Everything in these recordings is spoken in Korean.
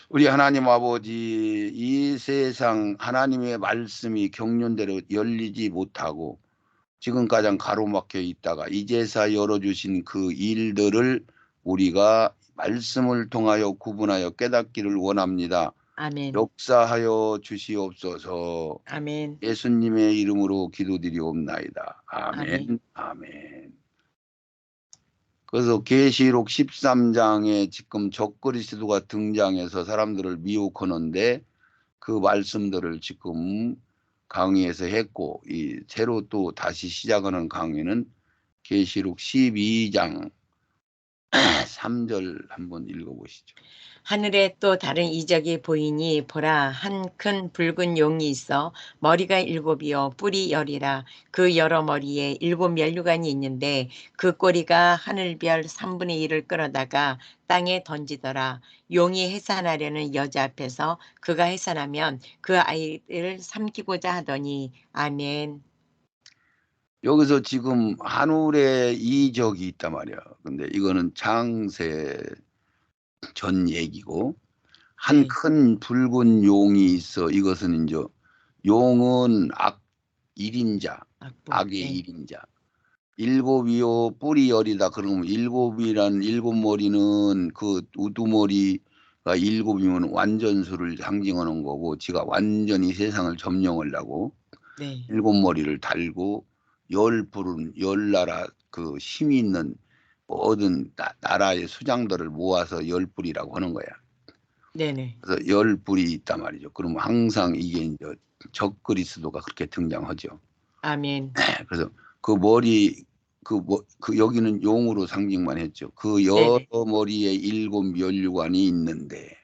우리 하나님 아버지, 이 세상 하나님의 말씀이 경륜대로 열리지 못하고 지금 가장 가로막혀 있다가 이제서 열어주신 그 일들을 우리가 말씀을 통하여 구분하여 깨닫기를 원합니다. 아멘. 역사하여 주시옵소서. 아멘. 예수님의 이름으로 기도드리옵나이다. 아멘. 아멘. 아멘. 그래서 계시록 13장에 지금 적그리스도가 등장해서 사람들을 미혹하는데 그 말씀들을 지금 강의에서 했고, 이 새로 또 다시 시작하는 강의는 계시록 12장 3절 한번 읽어보시죠. 하늘에 또 다른 이적이 보이니 보라 한 큰 붉은 용이 있어 머리가 7이요 뿔이 10이라. 그 여러 머리에 7 면류관이 있는데 그 꼬리가 하늘별 3분의 1을 끌어다가 땅에 던지더라. 용이 해산하려는 여자 앞에서 그가 해산하면 그 아이를 삼키고자 하더니. 아멘. 여기서 지금 하늘에 이적이 있단 말이야. 근데 이거는 창세 전 얘기고, 한 네. 큰 붉은 용이 있어. 이것은 이제 용은 일인자, 악보. 악의 네. 일인자. 7이요 뿔이 10이다. 그러면 7이란 7머리는 그 우두머리가 7이면 완전수를 상징하는 거고, 지가 완전히 세상을 점령하려고 네. 7머리를 달고 10뿔은 10나라 그 힘이 있는 모든 나라의 수장들을 모아서 10뿔이라고 하는 거야. 네네. 그래서 10뿔이 있단 말이죠. 그러면 항상 이게 이제 적그리스도가 그렇게 등장하죠. 아멘. 그래서 그 머리 그 여기는 용으로 상징만 했죠. 그 여러 네네. 머리에 7면류관이 있는데,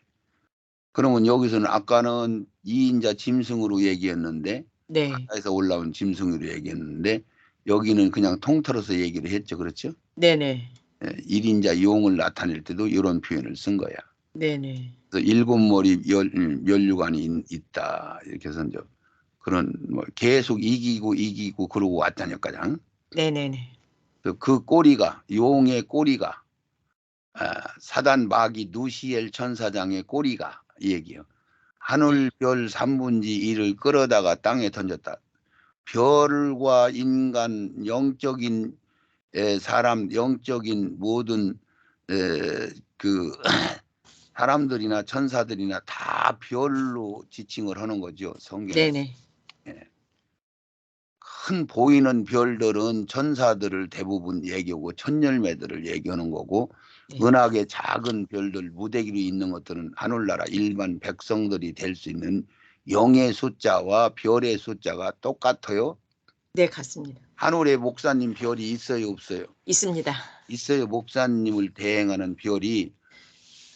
그러면 여기서는 아까는 2인자 짐승으로 얘기했는데, 네. 바다에서 올라온 짐승으로 얘기했는데, 여기는 그냥 통틀어서 얘기를 했죠. 그렇죠? 네네. 1인자 용을 나타낼 때도 이런 표현을 쓴 거야. 네네. 그래서 7머리 면류관이 있다. 이렇게 해서 이제 그런 뭐 계속 이기고 그러고 왔다니까요. 네네네. 그 꼬리가, 용의 꼬리가, 사단 마귀 누시엘 천사장의 꼬리가 이 얘기예요. 네. 하늘 별 3분의 1을 끌어다가 땅에 던졌다. 별과 인간, 영적인 사람, 영적인 모든 그 사람들이나 천사들이나 다 별로 지칭을 하는 거죠. 성경에. 네네. 예. 큰 보이는 별들은 천사들을 대부분 얘기하고 천열매들을 얘기하는 거고, 네. 은하계 작은 별들 무대기로 있는 것들은 하늘나라 일반 백성들이 될 수 있는 영의 숫자와 별의 숫자가 똑같아요. 네, 같습니다. 하늘에 목사님 별이 있어요, 없어요? 있습니다. 있어요. 목사님을 대행하는 별이,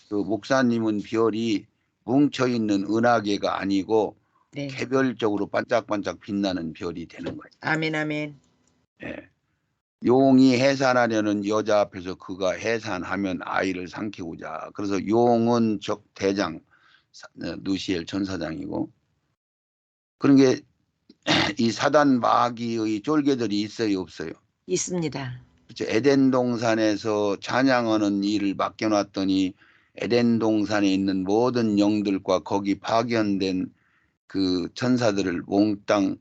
그 목사님은 별이 뭉쳐 있는 은하계가 아니고 네. 개별적으로 반짝반짝 빛나는 별이 되는 거예요. 아멘, 아멘. 예. 용이 해산하려는 여자 앞에서 그가 해산하면 아이를 삼키고자. 그래서 용은 대장 누시엘 천사장이고, 그런 게 이 사단 마귀의 쫄개들이 있어요, 없어요? 있습니다. 그렇죠. 에덴 동산에서 찬양하는 일을 맡겨놨더니 에덴 동산에 있는 모든 영들과 거기 파견된 그 천사들을 몽땅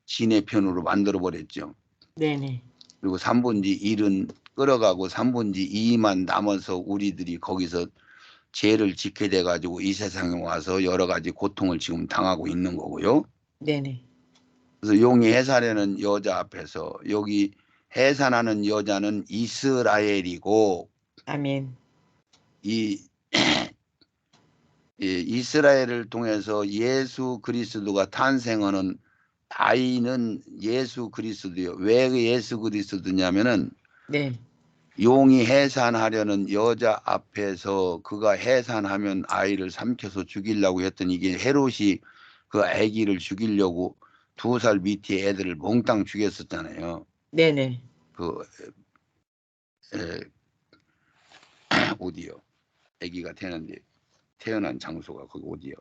진의 편으로 만들어 버렸죠. 네네. 그리고 3분의 1은 끌어가고 3분의 2만 남아서 우리들이 거기서 죄를 짓게 돼가지고 이 세상에 와서 여러 가지 고통을 지금 당하고 있는 거고요. 네네. 그래서 용이 해산하는 여자 앞에서, 여기 해산하는 여자는 이스라엘이고, 아멘. 이 이스라엘을 통해서 예수 그리스도가 탄생하는 아이는 예수 그리스도요. 왜 예수 그리스도냐면은 네. 용이 해산하려는 여자 앞에서 그가 해산하면 아이를 삼켜서 죽이려고 했더니, 이게 헤롯이 그 아기를 죽이려고 2살 밑에 애들을 몽땅 죽였었잖아요. 네네. 그 어디요? 아기가 태어난데 태어난 장소가 거기 어디요?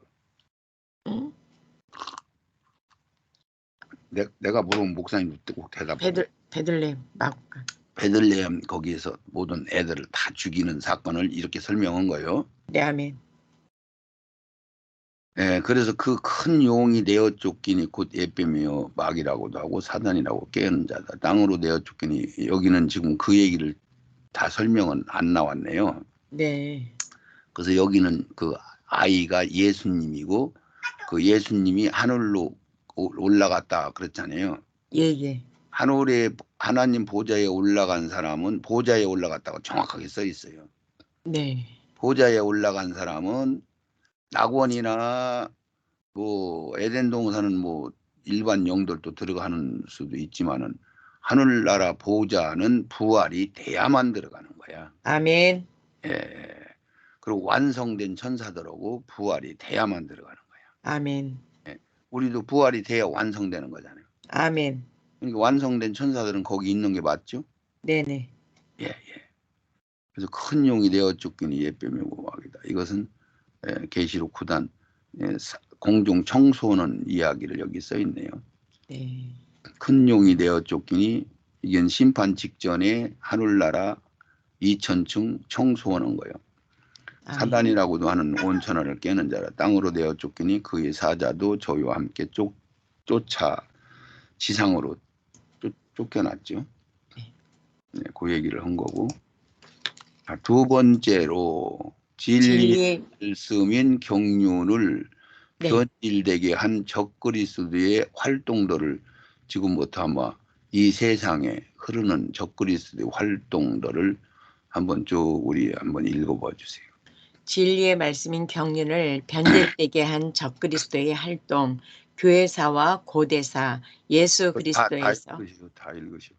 응? 내가 물어보면 목사님 꼭 대답하고. 베들레헴 마구간. 베들레헴 거기에서 모든 애들을 다 죽이는 사건을 이렇게 설명한 거예요. 네, 아멘. 예, 그래서 그 큰 용이 내어 쫓기니 곧 예배며 마귀라고도 하고 사단이라고 깨는 자다. 땅으로 내어 쫓기니 여기는 지금 그 얘기를 다 설명은 안 나왔네요. 네. 그래서 여기는 그 아이가 예수님이고 그 예수님이 하늘로 올라갔다 그랬잖아요. 예, 예. 하늘에 하나님 보좌에 올라간 사람은 보좌에 올라갔다고 정확하게 써 있어요. 네. 보좌에 올라간 사람은 낙원이나 뭐 에덴 동산은 뭐 일반 영들도 들어가는 수도 있지만은 하늘나라 보좌는 부활이 돼야만 들어가는 거야. 아멘. 예. 그리고 완성된 천사들하고 부활이 돼야만 들어가는 거야. 아멘. 예. 우리도 부활이 돼야 완성되는 거잖아요. 아멘. 그러니까 완성된 천사들은 거기 있는 게 맞죠? 네네. 예, 예. 그래서 큰 용이 되어 쫓기니 예배며 마귀다. 이것은 계시록 9단 공중 청소하는 이야기를 여기 써 있네요. 네. 큰 용이 되어 쫓기니 이건 심판 직전에 하늘나라 2000층 청소하는 거예요. 아멘. 사단이라고도 하는 온천하를 깨는 자라 땅으로 되어 쫓기니 그의 사자도 저희와 함께 쫓아 지상으로 쫓겨났죠. 네, 그 얘기를 한 거고. 자, 두 번째로 진리의 진리, 말씀인 경륜을 네. 변질되게 한 적그리스도의 활동들을 지금부터 아마 이 세상에 흐르는 적그리스도의 활동들을 한번 쭉 우리 한번 읽어봐 주세요. 진리의 말씀인 경륜을 변질되게 한 적그리스도의 활동, 교회사와 고대사, 예수 다 그리스도에서 읽으시오. 다 읽으시오.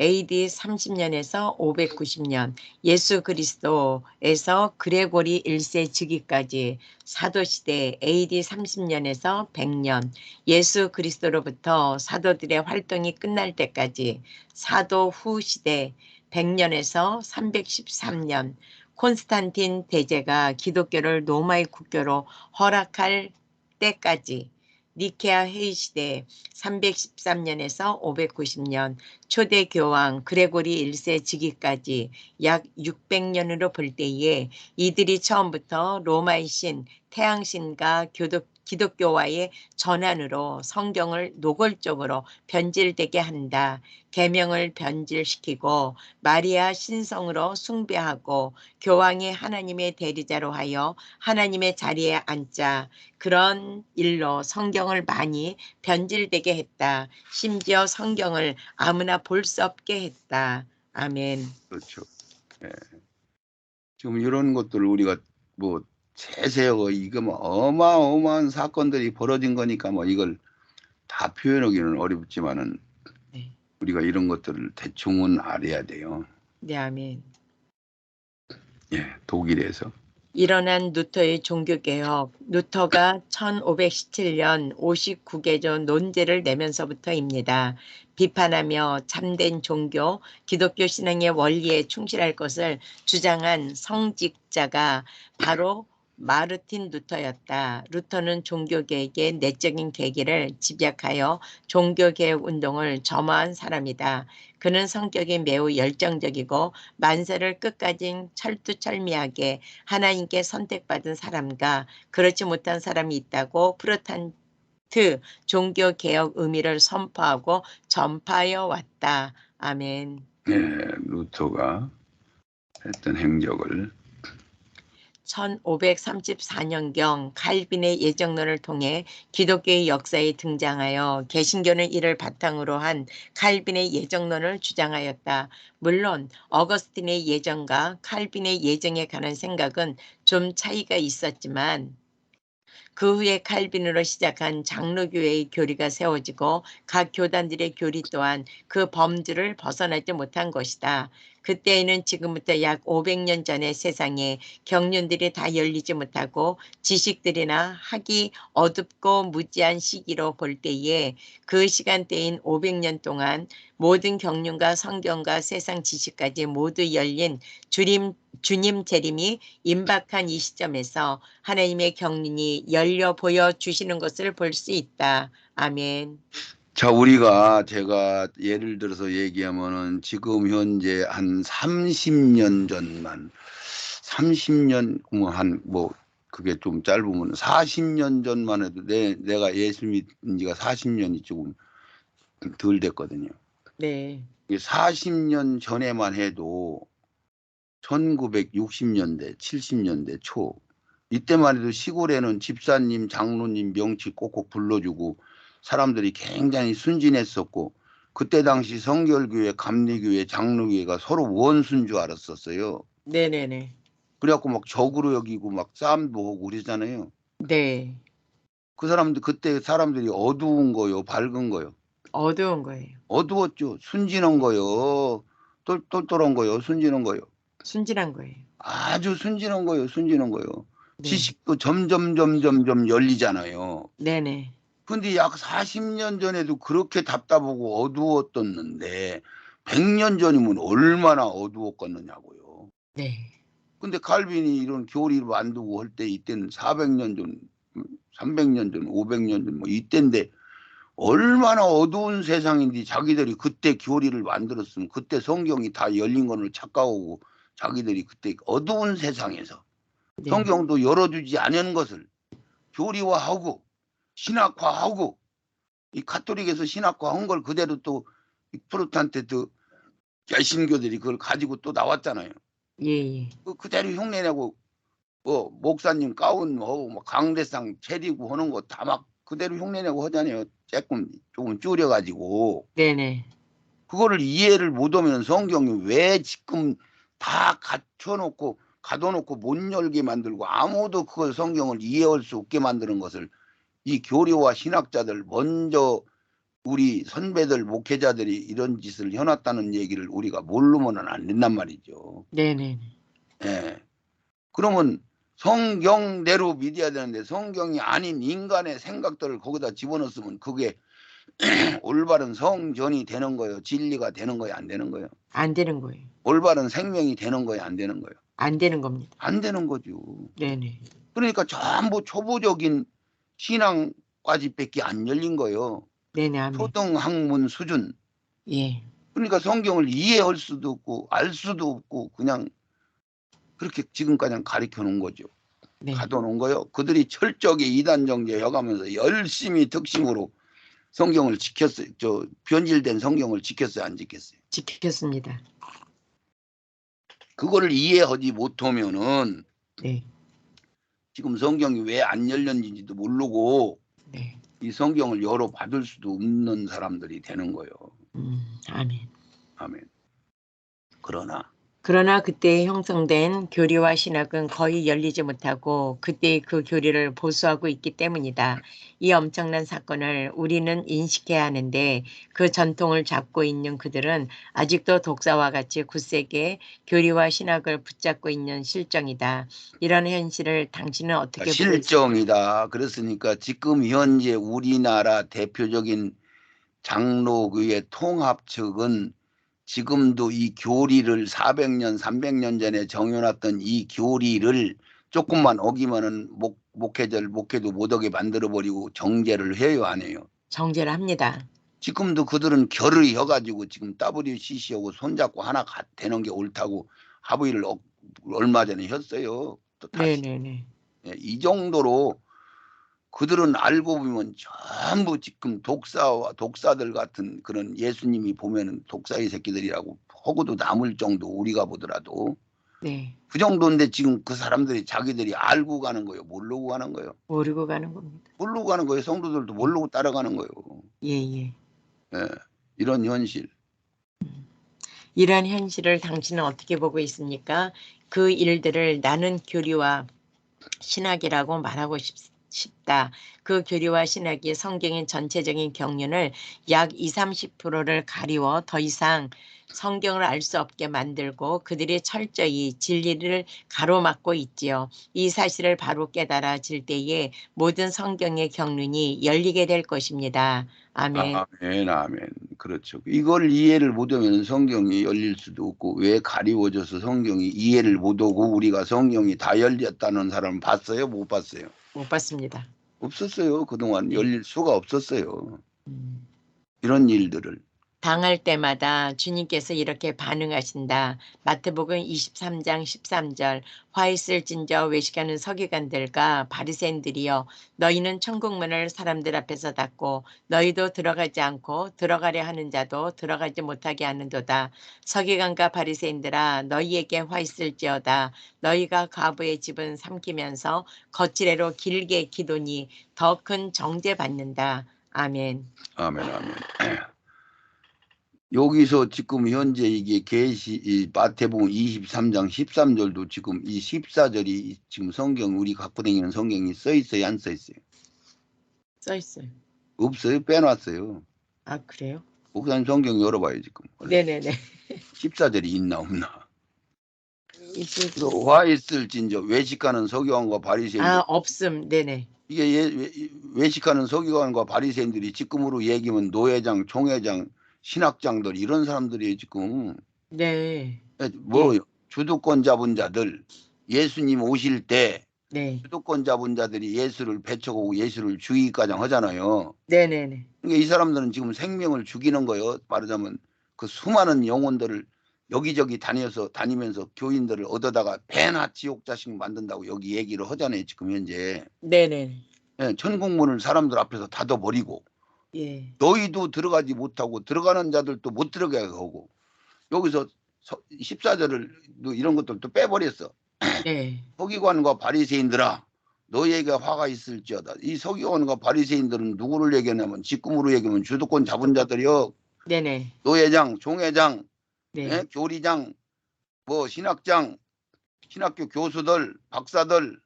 AD 30년에서 590년, 예수 그리스도에서 그레고리 1세 즉위까지, 사도시대 AD 30년에서 100년, 예수 그리스도로부터 사도들의 활동이 끝날 때까지, 사도 후 시대 100년에서 313년, 콘스탄틴 대제가 기독교를 로마의 국교로 허락할 때까지, 니케아 회의 시대 313년에서 590년, 초대 교황 그레고리 1세 즉위까지 약 600년으로 볼 때에 이들이 처음부터 로마의 신, 태양신과 기독교와의 전환으로 성경을 노골적으로 변질되게 한다. 계명을 변질시키고 마리아 신성으로 숭배하고 교황이 하나님의 대리자로 하여 하나님의 자리에 앉자. 그런 일로 성경을 많이 변질되게 했다. 심지어 성경을 아무나 볼 수 없게 했다. 아멘. 그렇죠. 예. 지금 이런 것들을 우리가 뭐 세세하고 이거 뭐 어마어마한 사건들이 벌어진 거니까 뭐 이걸 다 표현하기는 어렵지만은 네. 우리가 이런 것들을 대충은 알아야 돼요. 네, 아멘. 예, 독일에서. 일어난 루터의 종교개혁, 루터가 1517년 59개조 논제를 내면서부터입니다. 비판하며 참된 종교, 기독교 신앙의 원리에 충실할 것을 주장한 성직자가 바로 마르틴 루터였다. 루터는 종교개혁의 내적인 계기를 집약하여 종교개혁 운동을 점화한 사람이다. 그는 성격이 매우 열정적이고 만세를 끝까지 철두철미하게 하나님께 선택받은 사람과 그렇지 못한 사람이 있다고 프로테스탄트 종교개혁 의미를 선포하고 전파하여 왔다. 아멘. 예, 루터가 했던 행적을 1534년경 칼빈의 예정론을 통해 기독교의 역사에 등장하여 개신교는 이를 바탕으로 한 칼빈의 예정론을 주장하였다. 물론 어거스틴의 예정과 칼빈의 예정에 관한 생각은 좀 차이가 있었지만 그 후에 칼빈으로 시작한 장로교회의 교리가 세워지고 각 교단들의 교리 또한 그 범주를 벗어나지 못한 것이다. 그때에는 지금부터 약 500년 전의 세상에 경륜들이 다 열리지 못하고 지식들이나 학이 어둡고 무지한 시기로 볼 때에 그 시간대인 500년 동안 모든 경륜과 성경과 세상 지식까지 모두 열린 주님 재림이 임박한 이 시점에서 하나님의 경륜이 열려 보여주시는 것을 볼 수 있다. 아멘. 자, 우리가 제가 예를 들어서 얘기하면은 지금 현재 한 30년 전만 30년 뭐 한 뭐 그게 좀 짧으면 40년 전만 해도 내가 예수 믿은 지가 40년이 조금 덜 됐거든요. 네. 40년 전에만 해도 1960년대, 70년대 초 이때만 해도 시골에는 집사님, 장로님 명치 꼭꼭 불러주고 사람들이 굉장히 순진했었고 그때 당시 성결교회, 감리교회, 장로교회가 서로 원수인 줄 알았었어요. 네네네. 그래갖고 막 적으로 여기고 막 싸움도 하고 그러잖아요. 네. 그 사람들 그때 사람들이 어두운 거요, 밝은 거요. 어두운 거예요. 어두웠죠. 순진한 거요. 똘똘한 거요. 순진한 거요. 순진한 거예요. 아주 순진한 거요. 순진한 거요. 네. 지식도 점점 열리잖아요. 네네. 근데 약 40년 전에도 그렇게 답답하고 어두웠었는데 100년 전이면 얼마나 어두웠겠느냐고요. 네. 근데 칼빈이 이런 교리를 만들고 할 때 이때는 400년 전, 300년 전, 500년 전 뭐 이때인데 얼마나 어두운 세상인지 자기들이 그때 교리를 만들었으면 그때 성경이 다 열린 거를 착각하고 자기들이 그때 어두운 세상에서 네. 성경도 열어주지 않은 것을 교리화하고 신학화하고 이 가톨릭에서 신학화한 걸 그대로 또 프로테스탄트 개신교들이 그걸 가지고 또 나왔잖아요. 예예. 그대로 흉내내고 목사님 가운 뭐 강대상 차리고 하는 거 다 막 그대로 흉내내고 하잖아요. 조금 줄여가지고. 네네. 그거를 이해를 못하면 성경이 왜 지금 다 갖춰놓고 가둬놓고 못 열게 만들고 아무도 그걸 성경을 이해할 수 없게 만드는 것을 이 교리와 신학자들 먼저 우리 선배들 목회자들이 이런 짓을 해놨다는 얘기를 우리가 모르면 안 된단 말이죠. 네네. 예. 그러면 성경대로 믿어야 되는데 성경이 아닌 인간의 생각들을 거기다 집어넣었으면 그게 올바른 성전이 되는 거예요. 진리가 되는 거예요. 안 되는 거예요. 안 되는 거예요. 올바른 생명이 되는 거예요. 안 되는 거예요. 안 되는 겁니다. 안 되는 거죠. 네네. 그러니까 전부 초보적인 신앙까지밖에 안 열린 거예요. 네네. 아멘. 초등학문 수준. 예. 그러니까 성경을 이해할 수도 없고 알 수도 없고 그냥 그렇게 지금까지 가르쳐 놓은 거죠. 네. 가둬놓은 거요. 그들이 철저하게 이단 정죄 해가면서 열심히 덕심으로 성경을 지켰어요. 변질된 성경을 지켰어요. 안 지켰어요. 지켰습니다. 그거를 이해하지 못하면은 네. 지금 성경이 왜 안 열렸는지도 모르고 네. 이 성경을 열어 받을 수도 없는 사람들이 되는 거예요. 아멘. 아멘. 그러나 그때 형성된 교리와 신학은 거의 열리지 못하고 그때의 그 교리를 보수하고 있기 때문이다. 이 엄청난 사건을 우리는 인식해야 하는데 그 전통을 잡고 있는 그들은 아직도 독사와 같이 굳세게 교리와 신학을 붙잡고 있는 실정이다. 이런 현실을 당신은 어떻게 보고 있습니까? 실정이다. 그랬으니까 지금 현재 우리나라 대표적인 장로교회 통합 측은 지금도 이 교리를 400년, 300년 전에 정해놨던 이 교리를 조금만 어기면은 목회도 못하게 만들어버리고 정죄를 해요, 안 해요? 정죄를 합니다. 지금도 그들은 결의 해가지고 지금 WCC하고 손잡고 하나 되는 게 옳다고 합의를 얼마 전에 했어요. 또 다시. 네네네. 예, 이 정도로 그들은 알고 보면 전부 지금 독사들 같은 그런 예수님이 보면은 독사의 새끼들이라고 허구도 남을 정도 우리가 보더라도 네. 그 정도인데 지금 그 사람들이 자기들이 알고 가는 거예요. 모르고 가는 거예요. 모르고 가는 겁니다. 모르고 가는 거예요. 성도들도 모르고 따라가는 거예요. 예예. 예, 이런 현실. 이러한 현실을 당신은 어떻게 보고 있습니까? 그 일들을 나는 교리와 신학이라고 말하고 싶다. 그 교리와 신학이 성경의 전체적인 경륜을 약 20~30%를 가리워 더 이상 성경을 알 수 없게 만들고 그들이 철저히 진리를 가로막고 있지요. 이 사실을 바로 깨달아질 때에 모든 성경의 경륜이 열리게 될 것입니다. 아멘. 아멘, 아멘. 그렇죠. 이걸 이해를 못하면 성경이 열릴 수도 없고 왜 가리워져서 성경이 이해를 못하고 우리가 성경이 다 열렸다는 사람 봤어요? 못 봤어요? 못 봤습니다. 없었어요. 그동안 네. 열릴 수가 없었어요. 음. 이런 일들을. 당할 때마다 주님께서 이렇게 반응하신다. 마태복음 23장 13절. 화 있을진저 외식하는 서기관들과 바리새인들이여, 너희는 천국문을 사람들 앞에서 닫고 너희도 들어가지 않고 들어가려 하는 자도 들어가지 못하게 하는도다. 서기관과 바리새인들아, 너희에게 화 있을지어다. 너희가 과부의 집은 삼키면서 거칠애로 길게 기도니 더 큰 정죄 받는다. 아멘. 아멘, 아멘. 여기서 지금 현재 이게 이 마태복음 23장 13절도 지금 이 14절이 지금 성경 우리 갖고 다니는 성경이 써 있어요, 안 써 있어요? 써 있어요. 없어요, 빼놨어요. 아, 그래요? 목사님 성경 열어봐요 지금. 네네네. 14절이 있나 없나? 이게 화 있을진저 외식하는 서기관과 바리새인들. 없음. 네네. 이게 외식하는 서기관과 바리새인들이 지금으로 얘기하면 노회장, 총회장, 신학장들 이런 사람들이 지금 네. 뭐 예. 주도권 잡은 자들, 예수님 오실 때 네. 주도권 잡은 자들이 예수를 배척하고 예수를 죽이기까지 하잖아요. 네네네. 그러니까 이 사람들은 지금 생명을 죽이는 거예요. 말하자면 그 수많은 영혼들을 여기저기 다니면서 교인들을 얻어다가 배나 지옥 자식 만든다고 여기 얘기를 하잖아요. 지금 현재. 네네. 예, 천국문을 사람들 앞에서 닫아버리고 예. 너희도 들어가지 못하고 들어가는 자들도 못 들어가게 하고 여기서 14절을 이런 것들도 빼버렸어. 네. 서기관과 바리새인들아, 너희에게 화가 있을지어다. 이 서기관과 바리새인들은 누구를 얘기하냐면 직금으로 얘기하면 주도권 잡은 자들이요. 네네. 노회장, 총회장, 네. 교리장, 뭐 신학장, 신학교 교수들, 박사들,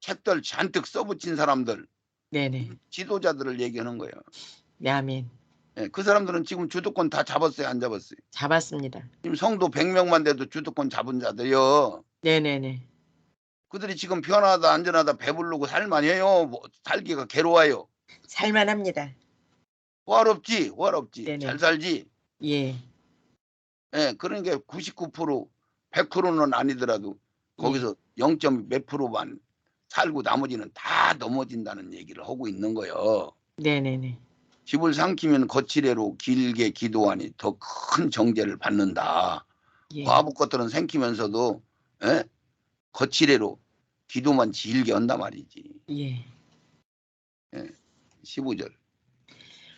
책들 잔뜩 써붙인 사람들, 네네. 지도자들을 얘기하는 거예요. 네, 아멘. 그 사람들은 지금 주도권 다 잡았어요, 안 잡았어요? 잡았습니다. 지금 성도 100명만 돼도 주도권 잡은 자들이요. 네네네. 그들이 지금 편하다, 안전하다, 배부르고 살만해요. 뭐, 살기가 괴로워요. 살만합니다. 호화롭지, 호화롭지. 네네. 잘 살지. 예. 그러니까 99%, 100%는 아니더라도 예. 거기서 0. 몇 프로만 살고 나머지는 다 넘어진다는 얘기를 하고 있는 거예요. 네네네. 집을 삼키면 거칠애로 길게 기도하니 더 큰 정죄를 받는다. 예. 과부 것들은 삼키면서도 거칠애로 기도만 길게 한단 말이지. 예. 15절.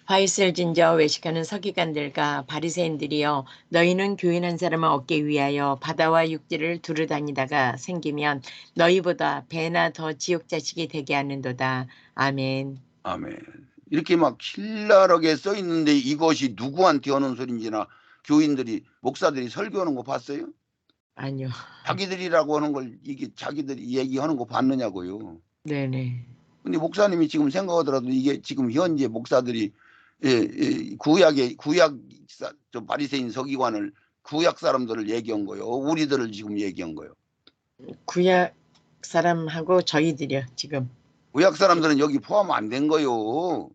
화 있을진저 외식하는 서기관들과 바리새인들이여, 너희는 교인 한 사람을 얻기 위하여 바다와 육지를 두루 다니다가 생기면 너희보다 배나 더 지옥 자식이 되게 하는도다. 아멘. 아멘. 이렇게 막 신랄하게 써 있는데 이것이 누구한테 하는 소리인지나 교인들이 목사들이 설교하는 거 봤어요? 아니요. 자기들이라고 하는 걸 이게 자기들이 얘기하는 거 봤느냐고요. 네네. 근데 목사님이 지금 생각하더라도 이게 지금 현재 목사들이 저 바리새인 서기관을 구약 사람들을 얘기한 거요. 우리들을 지금 얘기한 거요. 구약 사람하고 저희들이요, 지금. 구약 사람들은 여기 포함 안 된 거요.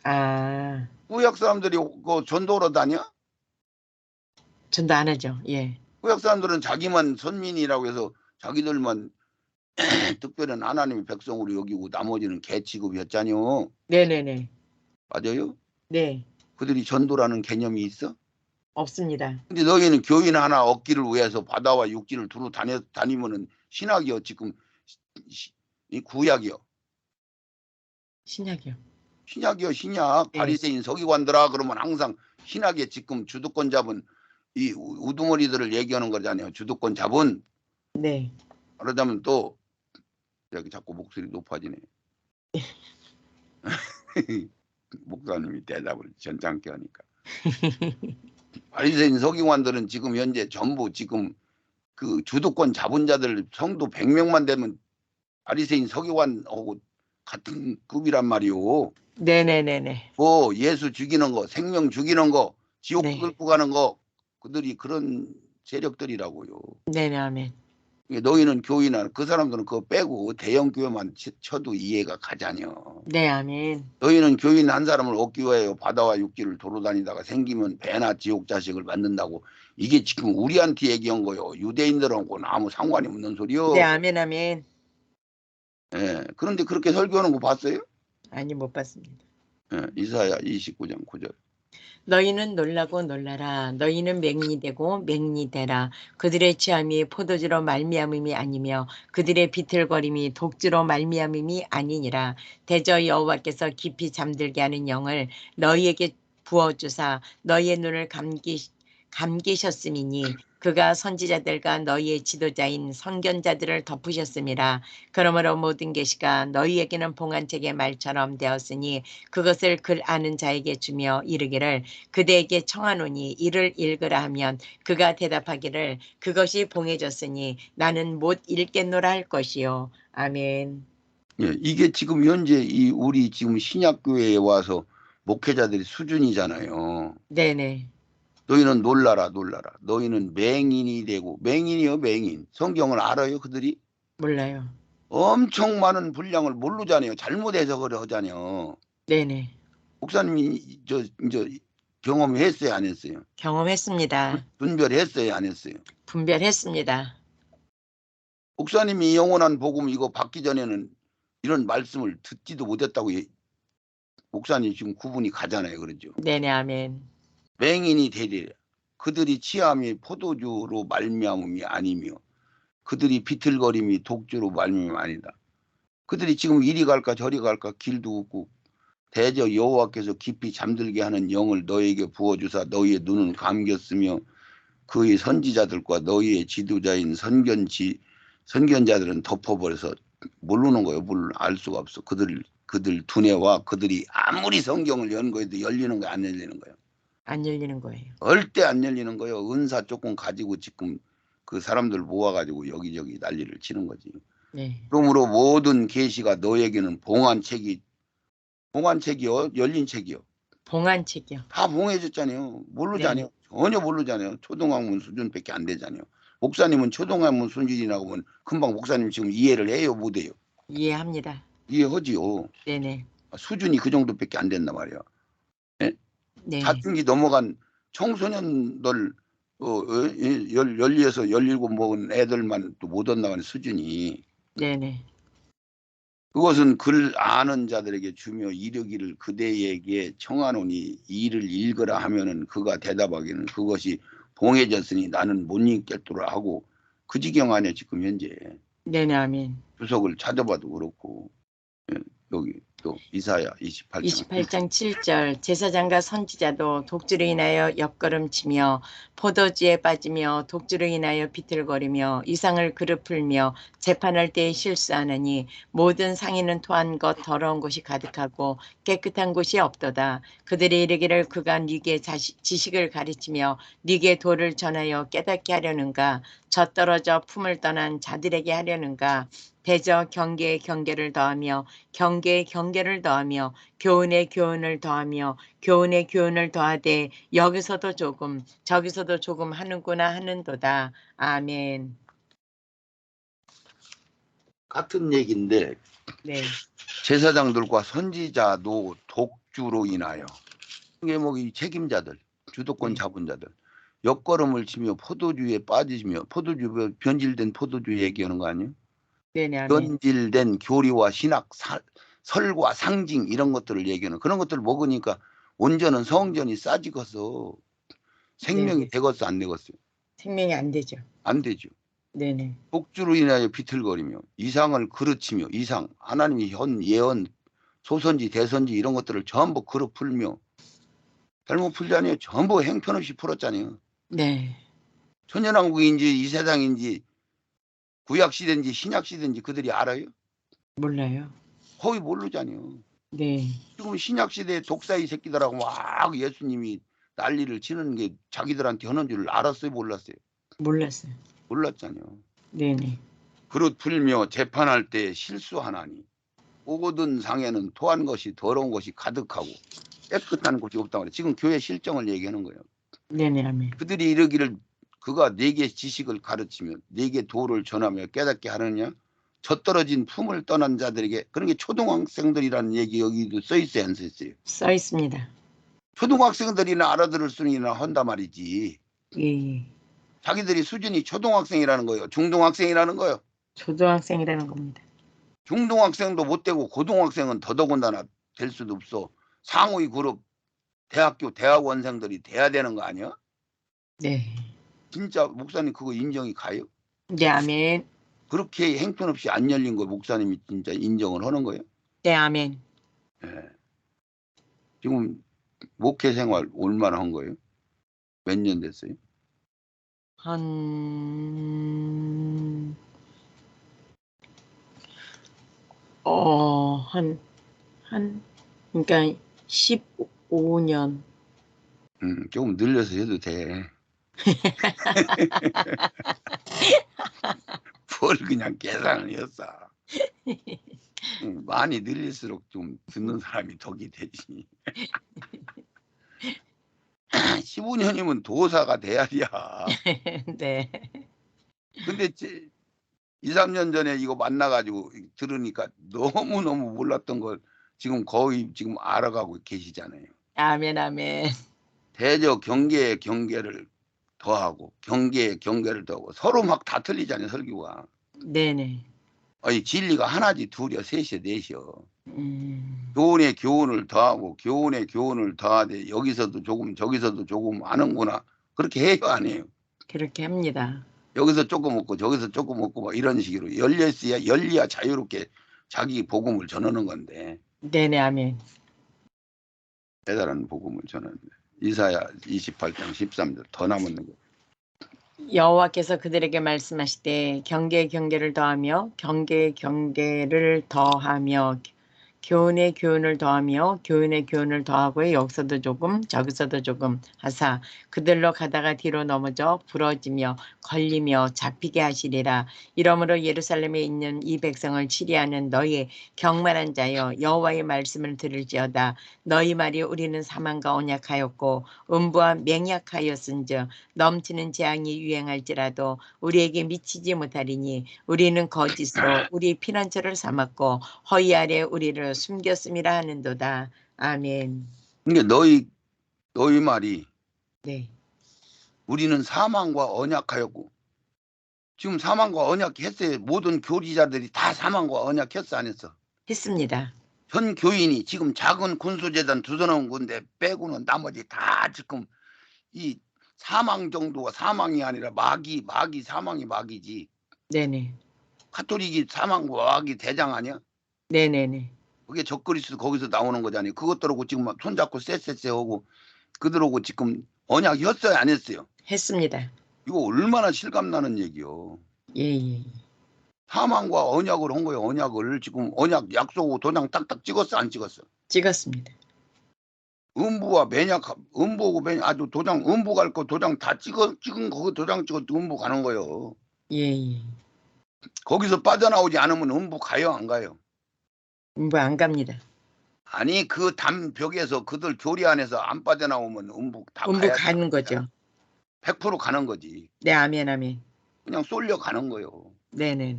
아, 구약 사람들이 그 전도로 다녀? 전도 안 하죠. 예. 구약 사람들은 자기만 선민이라고 해서 자기들만 특별한 하나님의 백성으로 여기고 나머지는 개 취급이었잖요. 네네네. 맞아요? 네. 그들이 전도라는 개념이 있어? 없습니다. 근데 너희는 교인 하나 얻기를 위해서 바다와 육지를 두루 다니면은 신학이요. 지금 이 구약이요. 신약이요. 신약이요. 신약. 네. 바리새인 서기관들아 그러면 항상 신학에 지금 주도권 잡은 이 우두머리들을 얘기하는 거잖아요. 주도권 잡은. 네. 그러자면 또 여기 자꾸 목소리 높아지네. 목사님이 대답을 전장께 하니까. 바리새인 서기관들은 지금 현재 전부 지금 그 주도권 잡은 자들 성도 100명만 되면 바리새인 서기관하고 같은 급이란 말이오. 네네네네. 뭐 예수 죽이는 거, 생명 죽이는 거, 지옥 네. 끌고 가는 거 그들이 그런 세력들이라고요. 네네, 아멘. 너희는 교인아 그 사람들은 그거 빼고 대형 교회만 쳐도 이해가 가자녀. 네, 아멘. 너희는 교인 한 사람을 얻기 위하여 바다와 육지를 돌아다니다가 생기면 배나 지옥 자식을 만든다고. 이게 지금 우리한테 얘기한 거요. 유대인들하고는 아무 상관이 없는 소리요. 네, 아멘, 아멘. 그런데 그렇게 설교하는 거 봤어요? 아니, 못 봤습니다. 이사야 29장 9절. 너희는 놀라고 놀라라. 너희는 맹인이 되고 맹인이 되라. 그들의 취함이 포도주로 말미암음이 아니며 그들의 비틀거림이 독주로 말미암음이 아니니라. 대저 여호와께서 깊이 잠들게 하는 영을 너희에게 부어주사 너희의 눈을 감기셨음이니 그가 선지자들과 너희의 지도자인 선견자들을 덮으셨음이라. 그러므로 모든 계시가 너희에게는 봉안책의 말처럼 되었으니 그것을 글 아는 자에게 주며 이르기를 그대에게 청하노니 이를 읽으라 하면 그가 대답하기를 그것이 봉해졌으니 나는 못 읽겠노라 할 것이요. 아멘. 예, 이게 지금 현재 우리 지금 신약교회에 와서 목회자들이 수준이잖아요. 네네. 너희는 놀라라 놀라라. 너희는 맹인이 되고 맹인이요 맹인. 성경을 알아요 그들이? 몰라요. 엄청 많은 분량을 모르잖아요. 잘못 해석을 하잖아요. 네네. 목사님이 이제 경험했어요 안 했어요? 경험했습니다. 분별했어요 안 했어요? 분별했습니다. 목사님이 영원한 복음 이거 받기 전에는 이런 말씀을 듣지도 못했다고 목사님 지금 구분이 가잖아요. 그러죠. 네네. 아멘. 맹인이 되리라. 그들이 취함이 포도주로 말미암음이 아니며 그들이 비틀거림이 독주로 말미암음이 아니다. 그들이 지금 이리 갈까 저리 갈까 길도 없고 대저 여호와께서 깊이 잠들게 하는 영을 너희에게 부어주사 너희의 눈을 감겼으며 그의 선지자들과 너희의 지도자인 선견자들은 덮어버려서 모르는 거예요. 알 수가 없어. 그들 두뇌와 그들이 아무리 성경을 연구해도 열리는 거야 안 열리는 거예요. 안 열리는 거예요. 절대 안 열리는 거예요. 은사 조금 가지고 지금 그 사람들 모아가지고 여기저기 난리를 치는 거지. 네. 그러므로 모든 계시가 너에게는 봉안책이요 열린 책이요. 봉안책이요. 다 봉해졌잖아요. 모르잖아요. 네. 전혀 모르잖아요. 초등학문 수준밖에 안 되잖아요. 목사님은 초등학문 수준이라고 하면 금방 목사님 지금 이해를 해요 못해요? 이해합니다. 이해하지요. 네네. 수준이 그 정도밖에 안 된단 말이야. 예? 네. 사춘기 넘어간 청소년들 12에서 17 먹은 애들만 또 못 온다는 수준이 네네. 그것은 글 아는 자들에게 주며 이르기를 그대에게 청하노니 이를 읽으라 하면은 그가 대답하기는 그것이 봉해졌으니 나는 못 읽겠도라 하고 그 지경 아니야 지금 현재. 네네. 아멘. 주석을 찾아봐도 그렇고. 예, 여기 또 이사야 28장 28장 7절 제사장과 선지자도 독주로 인하여 옆걸음치며 포도주에 빠지며 독주로 인하여 비틀거리며 이상을 그릇 풀며 재판할 때에 실수하느니 모든 상인은 토한 것 더러운 곳이 가득하고 깨끗한 곳이 없도다. 그들이 이르기를 그가 네게 지식을 가르치며 네게 도를 전하여 깨닫게 하려는가 젖떨어져 품을 떠난 자들에게 하려는가 대저 경계에 경계를 더하며 경계에 경계를 더하며 교훈에 교훈을 더하며 교훈에 교훈을 더하되 여기서도 조금 저기서도 조금 하는구나 하는도다. 아멘. 같은 얘기인데 네. 제사장들과 선지자도 독주로 인하여 이게 뭐 이 책임자들 주도권 네. 잡은 자들 옆걸음을 치며 포도주에 빠지시며 포도주 변질된 포도주 얘기하는 거 아니에요? 네네. 아멘. 변질된 교리와 신학 설과 상징 이런 것들을 얘기하는 그런 것들을 먹으니까 온전한 성전이 싸지고서 생명이 네네. 되겠어 안 되겠어요? 생명이 안 되죠. 안 되죠. 네네. 독주로 인하여 비틀거리며 이상을 그르치며 이상 하나님이 현 예언 소선지 대선지 이런 것들을 전부 그릇 풀며 잘못 풀자니요. 전부 행편없이 풀었잖아요. 네. 천연왕국인지 이 세상인지 구약시대인지 신약시대인지 그들이 알아요? 몰라요. 거의 모르잖아요. 네. 지금 신약시대 독사이 새끼들하고 막 예수님이 난리를 치는 게 자기들한테 하는 줄 알았어요 몰랐어요? 몰랐어요. 몰랐잖아요. 네네. 그릇 풀며 재판할 때 실수하나니 모든 상에는 토한 것이 더러운 것이 가득하고 깨끗한 곳이 없다고 그래. 지금 교회 실정을 얘기하는 거예요. 네네. 아멘. 그들이 이르기를 그가 네게 지식을 가르치며 네게 도를 전하며 깨닫게 하느냐 젖떨어진 품을 떠난 자들에게 그런 게 초등학생들이라는 얘기 여기도 써 있어요 안 써 있어요? 써 있습니다. 초등학생들이나 알아들을 수는 한단 말이지. 예. 자기들이 수준이 초등학생이라는 거예요. 중등학생이라는 거예요. 초등학생이라는 겁니다. 중등학생도 못 되고 고등학생은 더더군다나 될 수도 없어. 상위 그룹 대학원생들이 돼야 되는 거 아니야? 네. 진짜 목사님 그거 인정이 가요? 네, 아멘. 그렇게 행편없이 안 열린 거 목사님이 진짜 인정을 하는 거예요? 네, 아멘. 예. 지금 목회 생활 얼마나 한 거예요? 몇 년 됐어요? 한, 그러니까 15년. 조금 늘려서 해도 돼. 뭘 그냥 계산을 했어. 많이 늘릴수록 좀 듣는 사람이 덕이 되지. 15년이면 도사가 돼야야. 네. 근데 2, 3년 전에 이거 만나가지고 들으니까 너무너무 몰랐던 걸 지금 거의 지금 알아가고 계시잖아요. 아멘, 아멘. 대저 경계에 경계를 더하고 경계에 경계를 더하고 서로 막 다 틀리잖아요, 설교가. 네네. 아니 진리가 하나지 둘이야 셋이야 넷이야. 음, 교훈에 교훈을 더하고 교훈에 교훈을 더하되 여기서도 조금 저기서도 조금 아는구나. 그렇게 해요 안 해요? 그렇게 합니다. 여기서 조금 얻고 저기서 조금 얻고 막 이런 식으로 열려야 자유롭게 자기 복음을 전하는 건데 네네, 아멘. 대단한 복음을 전하는데 이사야 28장 13절 더 남았는 거. 여호와께서 그들에게 말씀하시되 경계에 경계를 더하며 경계에 경계를 더하며 교훈에 교훈을 더하며 교훈에 교훈을 더하고의 여기서도 조금 저기서도 조금 하사 그들로 가다가 뒤로 넘어져 부러지며 걸리며 잡히게 하시리라. 이러므로 예루살렘에 있는 이 백성을 치리하는 너희 경만한 자여 여호와의 말씀을 들을지어다. 너희 말이 우리는 사망과 언약하였고 음부와 맹약하였은즉 넘치는 재앙이 유행할지라도 우리에게 미치지 못하리니 우리는 거짓으로 우리 피난처를 삼았고 허위 아래 우리를 숨겼음이라 하는도다. 아멘. 그러니까 너희 말이 네, 우리는 사망과 언약하였고 지금 사망과 언약했어요. 모든 교리자들이 다 사망과 언약했어 안 했어? 했습니다. 현 교인이 지금 작은 군수재단 두서놓은 군데 빼고는 나머지 다 지금 이 사망 정도가 사망이 아니라 마귀 사망이 마귀지. 네네, 카톨릭이 사망과 마귀 대장 아니야? 네네네. 그게 적그리스도 거기서 나오는 거잖아요. 그것들하고 지금 막 손잡고 쎄쎄쎄 하고 그들하고 지금 언약 했어요 안 했어요? 했습니다. 이거 얼마나 실감나는 얘기요. 예, 예. 사망과 언약을 한 거예요. 언약을 지금 언약 약속하고 도장 딱딱 찍었어 안 찍었어? 찍었습니다. 음부와 매약 음부고 매약 아주 도장 음부 갈 거 도장 다 찍은 거 도장 찍어 음부 가는 거예요. 예, 예. 거기서 빠져나오지 않으면 음부 가요 안 가요? 뭐 안 갑니다. 아니 그 담벽에서 그들 교리 안에서 안 빠져나오면 음부 다 음부 가야지. 가는 거죠. 100% 가는 거지. 네, 아멘, 아멘. 그냥 쏠려 가는 거예요. 네네네.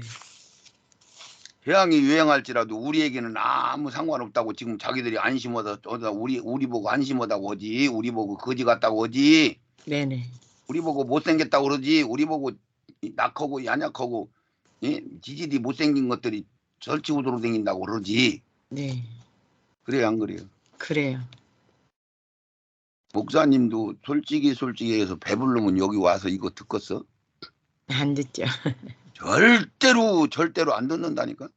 재앙이 유행할지라도 우리에게는 아무 상관없다고 지금 자기들이 안심하다 우리 보고 안심하다고 하지. 우리 보고 거지 같다고 하지. 네네. 우리 보고 못생겼다고 그러지. 우리 보고 낙하고 야약하고 지질이 못생긴 것들이 절치우도록 생긴다고 그러지. 네. 그래요 안 그래요? 그래요. 목사님도 솔직히 해서 배부르면 여기 와서 이거 듣겠어? 안 듣죠. 절대로 안 듣는다니까.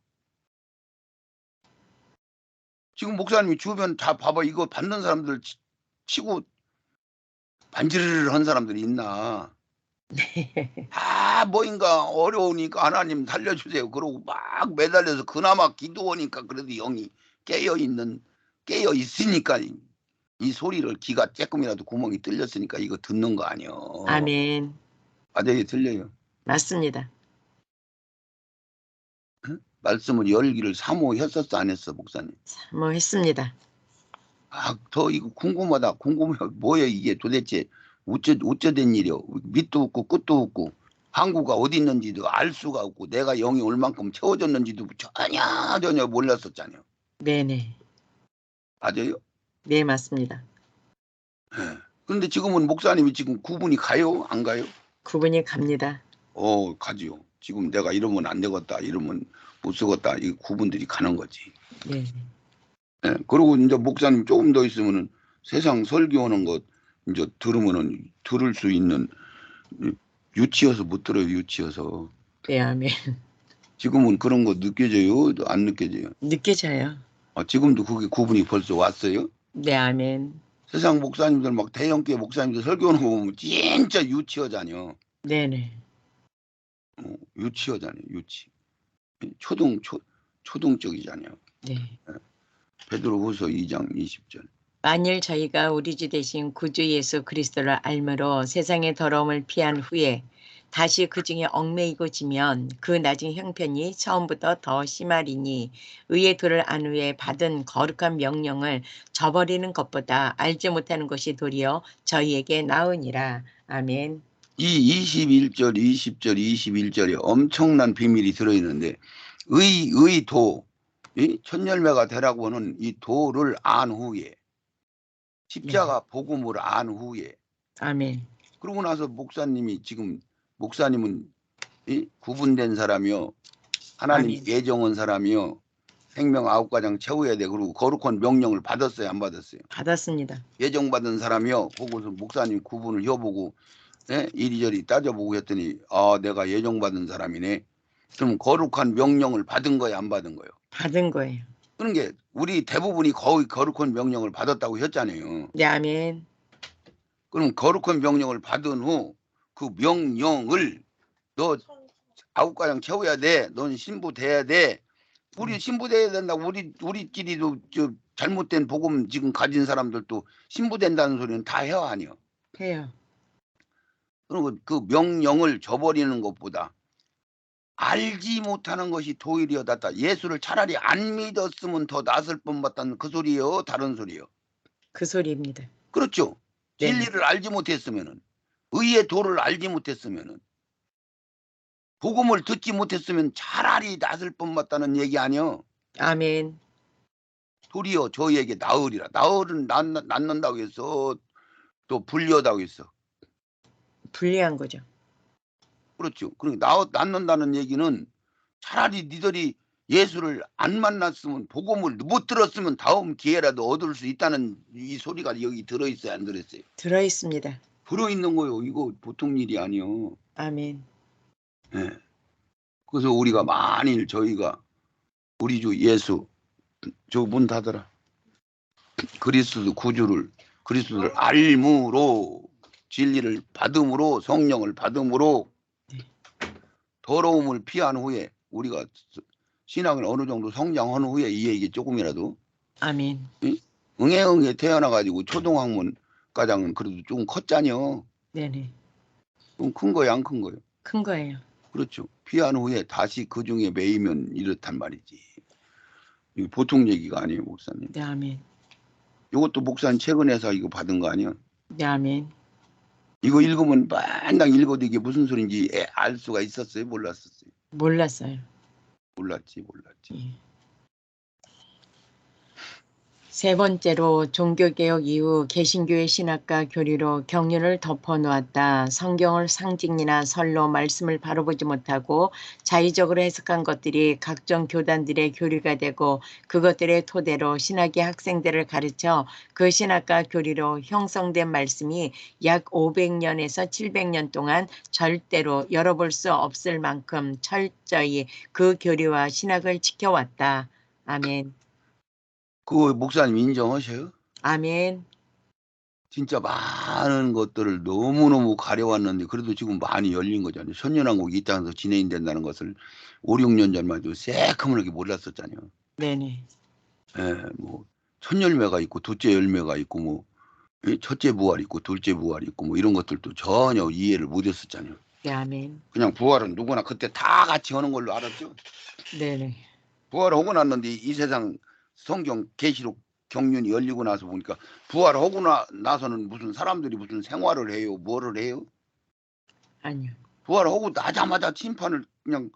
지금 목사님이 주변 다 봐봐. 이거 받는 사람들 치고 반지르르 한 사람들이 있나. 네. 다 뭐인가 어려우니까 하나님 살려주세요 그러고 막 매달려서 그나마 기도하니까 그래도 영이 깨어 있으니까 이 소리를 귀가 조금이라도 구멍이 뚫렸으니까 이거 듣는 거 아니요. 아멘. 맞아요 들려요. 맞습니다. 응? 말씀을 열기를 사모했었어 안 했어 목사님? 뭐 했습니다. 더 이거 궁금하다. 뭐야 이게 도대체 어쩌된 일이요. 밑도 없고 끝도 없고 항구가 어디 있는지도 알 수가 없고 내가 영이 얼만큼 채워졌는지도 전혀 몰랐었잖아요. 네네. 맞아요? 네, 맞습니다. 그런데 지금은 목사님이 지금 구분이 가요? 안 가요? 구분이 갑니다. 가지요. 지금 내가 이러면 안 되겠다. 이러면 못 쓰겠다. 이 구분들이 가는 거지. 네. 예. 그리고 이제 목사님 조금 더 있으면은 세상 설교하는 것 이제 들으면은 들을 수 있는 유치여서 못 들어요. 유치여서. 네, 아멘. 지금은 그런 거 느껴져요? 안 느껴져요? 느껴져요. 지금도 그게 구분이 벌써 왔어요? 네, 아멘. 세상 목사님들 막 대형교회 목사님들 설교하는 거 보면 진짜 유치하잖아요. 네네. 유치하잖아요. 유치. 초등적이잖아요. 네. 베드로후서 2장 20절. 만일 저희가 우리 주 대신 구주 예수 그리스도를 알므로 세상의 더러움을 피한 후에 다시 그 중에 얽매이고 지면 그 나중 형편이 처음부터 더 심하리니 의의 도를 안 후에 받은 거룩한 명령을 저버리는 것보다 알지 못하는 것이 도리어 저희에게 나으니라. 아멘. 이 21절, 20절, 21절에 엄청난 비밀이 들어있는데 의도, 이 천열매가 되라고 하는 이 도를 안 후에 십자가 복음을 안 후에 아멘. 그러고 나서 목사님은 이 구분된 사람이요. 하나님 아멘. 예정한 사람이요. 생명 9가장 채워야 돼. 그리고 거룩한 명령을 받았어요? 안 받았어요? 받았습니다. 예정받은 사람이요. 보고서 목사님 구분을 해보고 이리저리 따져보고 했더니 내가 예정받은 사람이네. 그럼 거룩한 명령을 받은 거야? 안 받은 거예요? 받은 거예요. 그런 게 우리 대부분이 거의 거룩한 명령을 받았다고 했잖아요. 네, 아멘. 그럼 거룩한 명령을 받은 후 그 명령을 너 9가장 채워야 돼. 넌 신부돼야 돼. 우리 신부돼야 된다. 우리끼리도 잘못된 복음 지금 가진 사람들도 신부된다는 소리는 다 해요, 아니요? 해요. 그리고 그 명령을 저버리는 것보다 알지 못하는 것이 도리어 낫다. 예수를 차라리 안 믿었으면 더 낫을 뻔봤다는 그 소리예요? 다른 소리예요? 그 소리입니다. 그렇죠. 네네. 진리를 알지 못했으면은, 의의 도를 알지 못했으면은, 복음을 듣지 못했으면 차라리 낫을 뻔봤다는 얘기 아니요? 아멘. 도리어 저희에게 나으리라. 나으는 낫는다고 해서 또 불리하다고 했어. 불리한 거죠. 그렇죠. 그러니까 낫는다는 얘기는 차라리 니들이 예수를 안 만났으면 복음을 못 들었으면 다음 기회라도 얻을 수 있다는 이 소리가 여기 들어있어요? 안 들었어요? 들어있습니다. 들어있는 거요. 이거 보통 일이 아니요. 아멘. 예. 그래서 우리가 만일 저희가 우리 주 예수 저 문 닫아라. 그리스도를 알므로 진리를 받음으로 성령을 받음으로 더러움을 피한 후에 우리가 신앙을 어느 정도 성장한 후에 이 얘기 조금이라도 아멘. 응애 태어나가지고 초등학문 과장은 그래도 좀 컸잖여. 네네. 좀 큰 거야, 안 큰 거예요? 큰 거예요. 그렇죠. 피한 후에 다시 그 중에 매이면 이렇단 말이지. 이거 보통 얘기가 아니에요, 목사님. 네, 아멘. 이것도 목사님 최근에서 이거 받은 거 아니야? 네, 아멘. 이거 읽으면 맨날 읽어도 이게 무슨 소린지 알 수가 있었어요? 몰랐었어요? 몰랐어요. 몰랐지. 예. 세 번째로 종교개혁 이후 개신교의 신학과 교리로 경륜을 덮어놓았다. 성경을 상징이나 설로 말씀을 바로 보지 못하고 자의적으로 해석한 것들이 각종 교단들의 교리가 되고 그것들의 토대로 신학의 학생들을 가르쳐 그 신학과 교리로 형성된 말씀이 약 500년에서 700년 동안 절대로 열어볼 수 없을 만큼 철저히 그 교리와 신학을 지켜왔다. 아멘. 그거 목사님 인정하셔요? 아멘. 진짜 많은 것들을 너무너무 가려왔는데 그래도 지금 많이 열린 거잖아요. 천년왕국이 이 땅에서 진행된다는 것을 5, 6년 전만 해도 새카맣게 몰랐었잖아요. 네네. 예, 뭐 첫열매가 있고 둘째 열매가 있고 뭐 첫째 부활 있고 둘째 부활 있고 뭐 이런 것들도 전혀 이해를 못했었잖아요. 네, 아멘. 그냥 부활은 누구나 그때 다 같이 하는 걸로 알았죠. 네네. 부활하고 났는데 이 세상 성경 계시록 경륜이 열리고 나서 보니까 부활하고 나서는 무슨 사람들이 무슨 생활을 해요? 뭐를 해요? 아니요. 부활하고 나자마자 심판을 그냥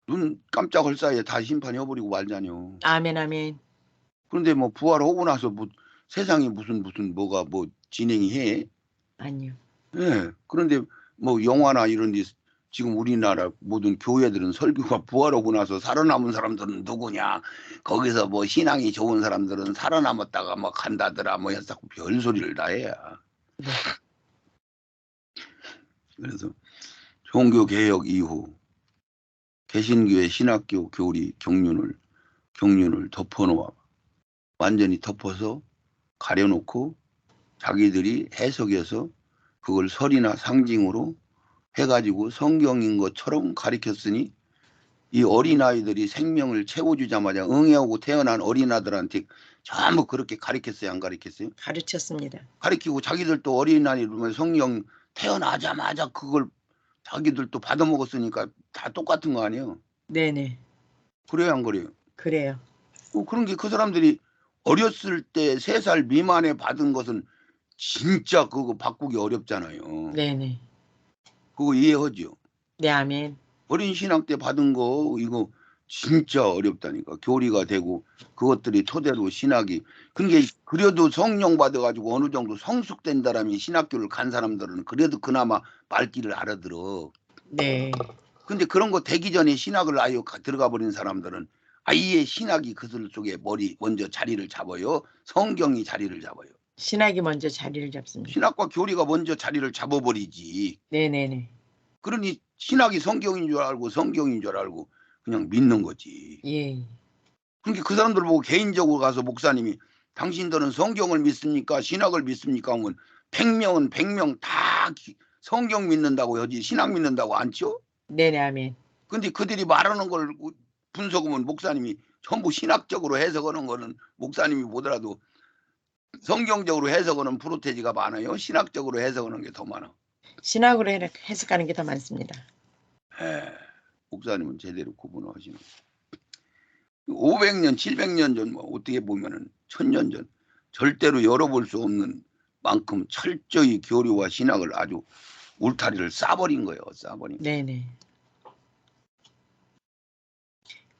눈 깜짝할 사이에 다 심판해버리고 말자뇨. 아멘, 아멘. 그런데 뭐 부활하고 나서 뭐 세상에 무슨 뭐가 뭐 진행이 해? 아니요. 예. 그런데 뭐 영화나 이런 데 지금 우리나라 모든 교회들은 설교가 부활하고 나서 살아남은 사람들은 누구냐? 거기서 뭐 신앙이 좋은 사람들은 살아남았다가 뭐 간다더라 뭐 해서 자꾸 별소리를 다 해야. 네. 그래서 종교 개혁 이후 개신교의 신학교 교리 경륜을 덮어놓아 완전히 덮어서 가려놓고 자기들이 해석해서 그걸 설이나 상징으로 해가지고 성경인 것처럼 가르쳤으니 이 어린아이들이 생명을 채워주자마자 응애하고 태어난 어린아들한테 전부 그렇게 가르쳤어요? 안 가르쳤어요? 가르쳤습니다. 가르치고 자기들도 어린아이를 성경 태어나자마자 그걸 자기들도 받아먹었으니까 다 똑같은 거 아니에요? 네네. 그래요 안 그래요? 그래요. 그런 게 그 사람들이 어렸을 때 3살 미만에 받은 것은 진짜 그거 바꾸기 어렵잖아요. 네네. 그거 이해하죠? 네, 아멘. 어린 신학 때 받은 거 이거 진짜 어렵다니까. 교리가 되고 그것들이 토대로 신학이. 그게 그래도 성령 받아가지고 어느 정도 성숙된 사람이 신학교를 간 사람들은 그래도 그나마 말귀를 알아들어. 네. 근데 그런 거 되기 전에 신학을 아예 들어가 버린 사람들은 아예 신학이 그들 속에 먼저 자리를 잡아요. 성경이 자리를 잡아요. 신학이 먼저 자리를 잡습니다. 신학과 교리가 먼저 자리를 잡아버리지. 네네네. 그러니 신학이 성경인 줄 알고 성경인 줄 알고 그냥 믿는 거지. 예. 그러니까 그 사람들 보고 개인적으로 가서 목사님이 당신들은 성경을 믿습니까? 신학을 믿습니까? 하면 100명은 100명 다 성경 믿는다고 하지 신학 믿는다고 않죠? 네네, 아멘. 근데 그들이 말하는 걸 분석하면 목사님이 전부 신학적으로 해석하는 거는 목사님이 보더라도 성경적으로 해석하는 프로테지가 많아요. 신학적으로 해석하는 게 더 많아. 신학으로 해석하는 게 더 많습니다. 목사님은 제대로 구분하시는. 500년, 700년 전, 뭐 어떻게 보면은 1000년 전 절대로 열어볼 수 없는 만큼 철저히 교류와 신학을 아주 울타리를 쌓아버린 거예요. 쌓아버린. 네네.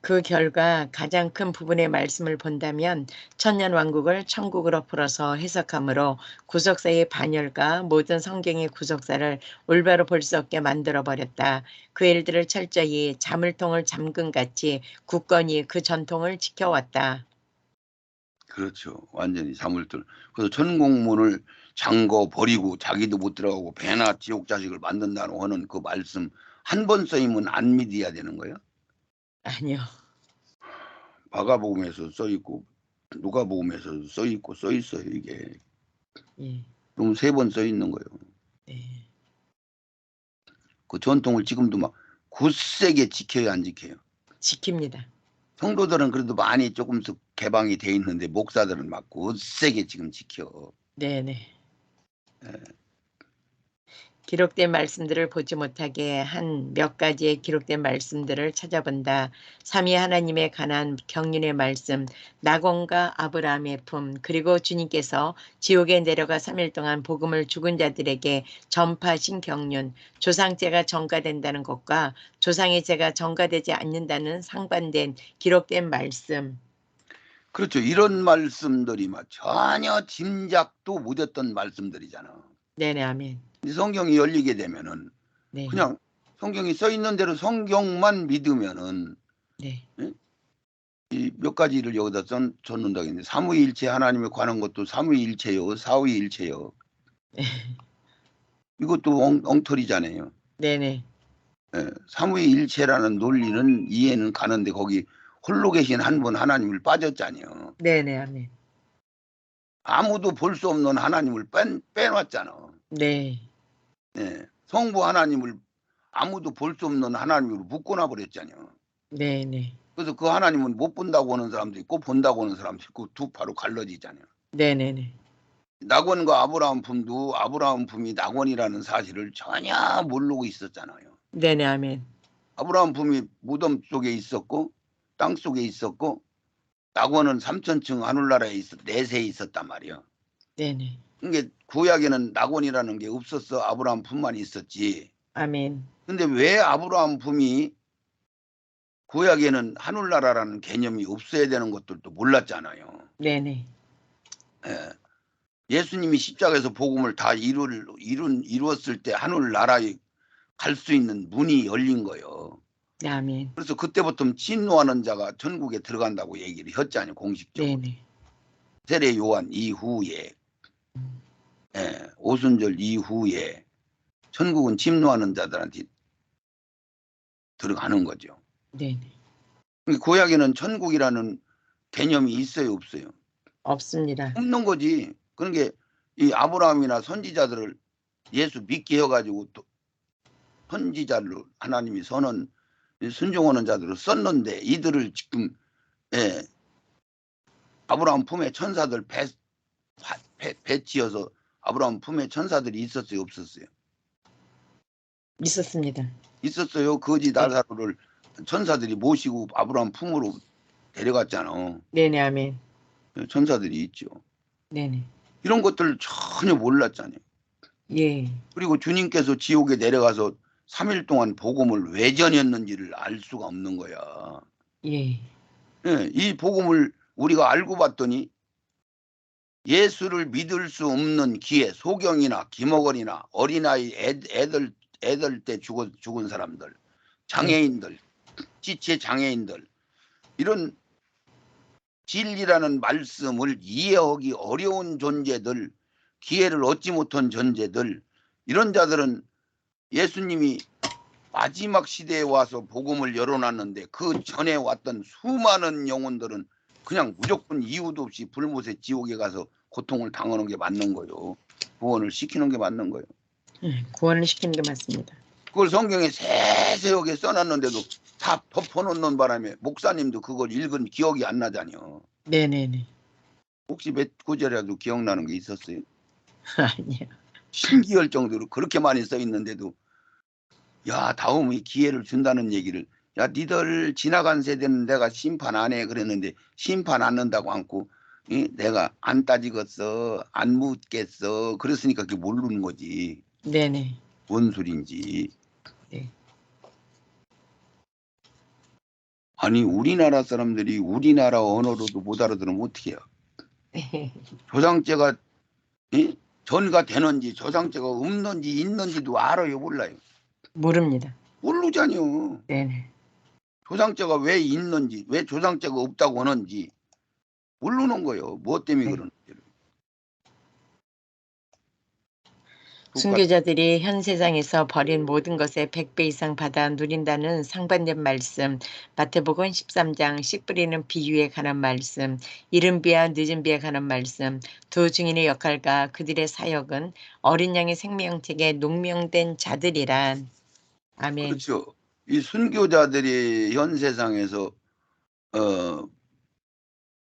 그 결과 가장 큰 부분의 말씀을 본다면 천년왕국을 천국으로 풀어서 해석함으로 구속사의 반열과 모든 성경의 구속사를 올바로 볼 수 없게 만들어버렸다. 그 일들을 철저히 자물통을 잠금같이 굳건히 그 전통을 지켜왔다. 그렇죠. 완전히 사물들. 그래서 천공문을 잠궈 버리고 자기도 못 들어가고 배나 지옥 자식을 만든다는 하는 그 말씀 한 번 써이면 안 믿어야 되는 거예요? 아니요. 마가복음에서 써 있고 누가복음에서 써 있고 써 있어요 이게. 예. 그럼 3번 써 있는 거예요. 네. 그 전통을 지금도 막 굳세게 지켜요 안 지켜요? 지킵니다. 성도들은 그래도 많이 조금씩 개방이 돼 있는데 목사들은 막 굳세게 지금 지켜. 네네. 예. 기록된 말씀들을 보지 못하게 한 몇 가지의 기록된 말씀들을 찾아본다. 삼위 하나님에 관한 경륜의 말씀, 낙원과 아브라함의 품, 그리고 주님께서 지옥에 내려가 3일 동안 복음을 죽은 자들에게 전파하신 경륜, 조상제가 전가된다는 것과 조상의 제가 전가되지 않는다는 상반된 기록된 말씀. 그렇죠. 이런 말씀들이 막 전혀 짐작도 못했던 말씀들이잖아. 네네, 아멘. 근데 성경이 열리게 되면은 네. 그냥 성경이 써 있는 대로 성경만 믿으면은 네. 이 몇 가지를 여기다 줬는다고 했는데 삼위일체 하나님에 관한 것도 삼위일체요, 사위일체요. 이것도 엉터리잖아요. 네네. 예, 삼위일체라는 논리는 이해는 가는데 거기 홀로 계신 한 분 하나님을 빠졌잖아요. 네네, 아멘. 아무도 볼 수 없는 하나님을 빼놨잖아. 네. 예, 성부 하나님을 아무도 볼 수 없는 하나님으로 묶어놔 버렸잖아요. 네네. 그래서 그 하나님은 못 본다고 하는 사람도 있고 본다고 하는 사람도 있고 두 파로 갈라지잖아요. 네네네. 낙원과 아브라함 품도 아브라함 품이 낙원이라는 사실을 전혀 모르고 있었잖아요. 네네, 아멘. 아브라함 품이 무덤 속에 있었고 땅 속에 있었고 낙원은 3000층 하늘나라에 내세에 있었단 말이에요. 네네. 그게 구약에는 낙원이라는 게 없었어. 아브라함 품만 있었지. 아멘. 근데 왜 아브라함 품이 구약에는 하늘나라라는 개념이 없어야 되는 것들도 몰랐잖아요. 네네. 예. 예수님이 십자가에서 복음을 다 이루었을 때 하늘나라에 갈 수 있는 문이 열린 거예요. 아멘. 그래서 그때부터 진노하는 자가 천국에 들어간다고 얘기를 했잖아요, 공식적으로. 네네. 세례 요한 이후에, 오순절 이후에 천국은 진노하는 자들한테 들어가는 거죠. 네네. 구약에는 천국이라는 개념이 있어요, 없어요? 없습니다. 없는 거지. 그런 게 이 아브라함이나 선지자들을 예수 믿게 해가지고 또 선지자로 하나님이 선언 순종하는 자들을 썼는데 이들을 지금 아브라함 품에 천사들 배치어서 아브라함 품에 천사들이 있었어요, 없었어요? 있었습니다. 있었어요. 거지 네. 나사로를 천사들이 모시고 아브라함 품으로 데려갔잖아. 네네. 아멘. 천사들이 있죠. 네네. 이런 것들 전혀 몰랐잖아요. 예. 그리고 주님께서 지옥에 내려가서 3일 동안 복음을 왜 전했는지를 알 수가 없는 거야. 예. 이 복음을 우리가 알고 봤더니 예수를 믿을 수 없는 기회, 소경이나 기머거리나 어린아이 애들 때 죽은 사람들, 장애인들, 지체 장애인들, 이런 진리라는 말씀을 이해하기 어려운 존재들, 기회를 얻지 못한 존재들, 이런 자들은 예수님이 마지막 시대에 와서 복음을 열어놨는데 그 전에 왔던 수많은 영혼들은 그냥 무조건 이유도 없이 불못의 지옥에 가서 고통을 당하는 게 맞는 거예요. 구원을 시키는 게 맞는 거예요. 구원을 시키는 게 맞습니다. 그걸 성경에 세세하게 써놨는데도 다 덮어놓는 바람에 목사님도 그걸 읽은 기억이 안 나잖아요. 네네네. 혹시 몇 구절이라도 기억나는 게 있었어요? 아니요. 신기할 정도로 그렇게 많이 써 있는데도 야, 다음에 기회를 준다는 얘기를, 야, 니들 지나간 세대는 내가 심판 안 해 그랬는데 심판 안 한다고 않고 내가 안 따지겠어, 안 묻겠어, 그랬으니까 그게 모르는 거지. 네네. 뭔 소린지. 네. 아니 우리나라 사람들이 우리나라 언어로도 못 알아들으면 어떻게 해요? 조상제가 전가 되는지 조상제가 없는지 있는지도 알아요, 몰라요? 모릅니다. 모르잖아요. 네네. 조상제가 왜 있는지, 왜 조상제가 없다고 하는지 모르는 거예요. 뭐 때문에 네. 그러는지를. 순교자들이 현 세상에서 버린 모든 것의 100배 이상 받아 누린다는 상반된 말씀, 마태복음 13장 씨 뿌리는 비유에 관한 말씀, 이른 비와 늦은 비에 관한 말씀, 두 증인의 역할과 그들의 사역은 어린 양의 생명책에 농명된 자들이란. 아멘. 그렇죠. 이 순교자들이 현 세상에서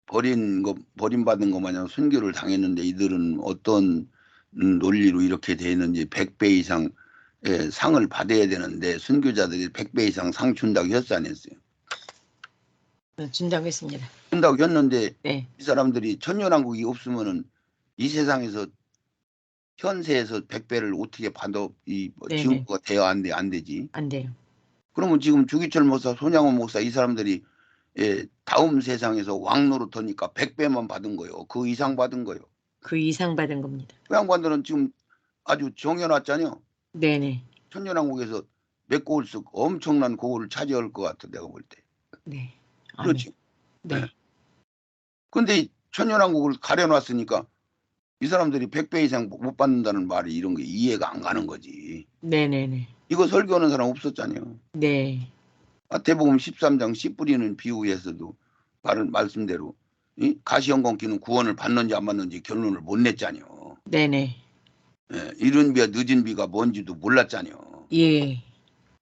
버림받은 것 마냥 순교를 당했는데 이들은 어떤 논리로 이렇게 되는지 100배 이상 상을 받아야 되는데 순교자들이 100배 이상 상 준다고 했어, 안 했어요? 준다고 했습니다. 준다고 했는데 네. 이 사람들이 천년왕국이 없으면은 이 세상에서 현세에서 100배를 어떻게 받아 네네. 증거가 돼야 안 돼, 안 되지. 안 돼요. 그러면 지금 주기철 목사, 손양원 목사 이 사람들이 다음 세상에서 왕 노릇하니까 100배만 받은 거예요. 그 이상 받은 거예요. 그 이상 받은 겁니다. 그 양반들은 지금 아주 정해놨잖아요. 네네. 천년왕국에서 몇 골씩 엄청난 고을을 차지할 것 같아, 내가 볼 때. 네. 아멘. 그렇지. 네. 근데 이 천년왕국을 가려놨으니까 이 사람들이 100배 이상 못 받는다는 말이 이런 게 이해가 안 가는 거지. 네네네. 이거 설교하는 사람 없었잖아요. 네. 마태복음 13장 씨 뿌리는 비유에서도 말씀대로 가시형공기는 구원을 받는지 안 받는지 결론을 못 냈잖아요. 네네. 이른 비와 늦은 비가 뭔지도 몰랐잖아요. 예.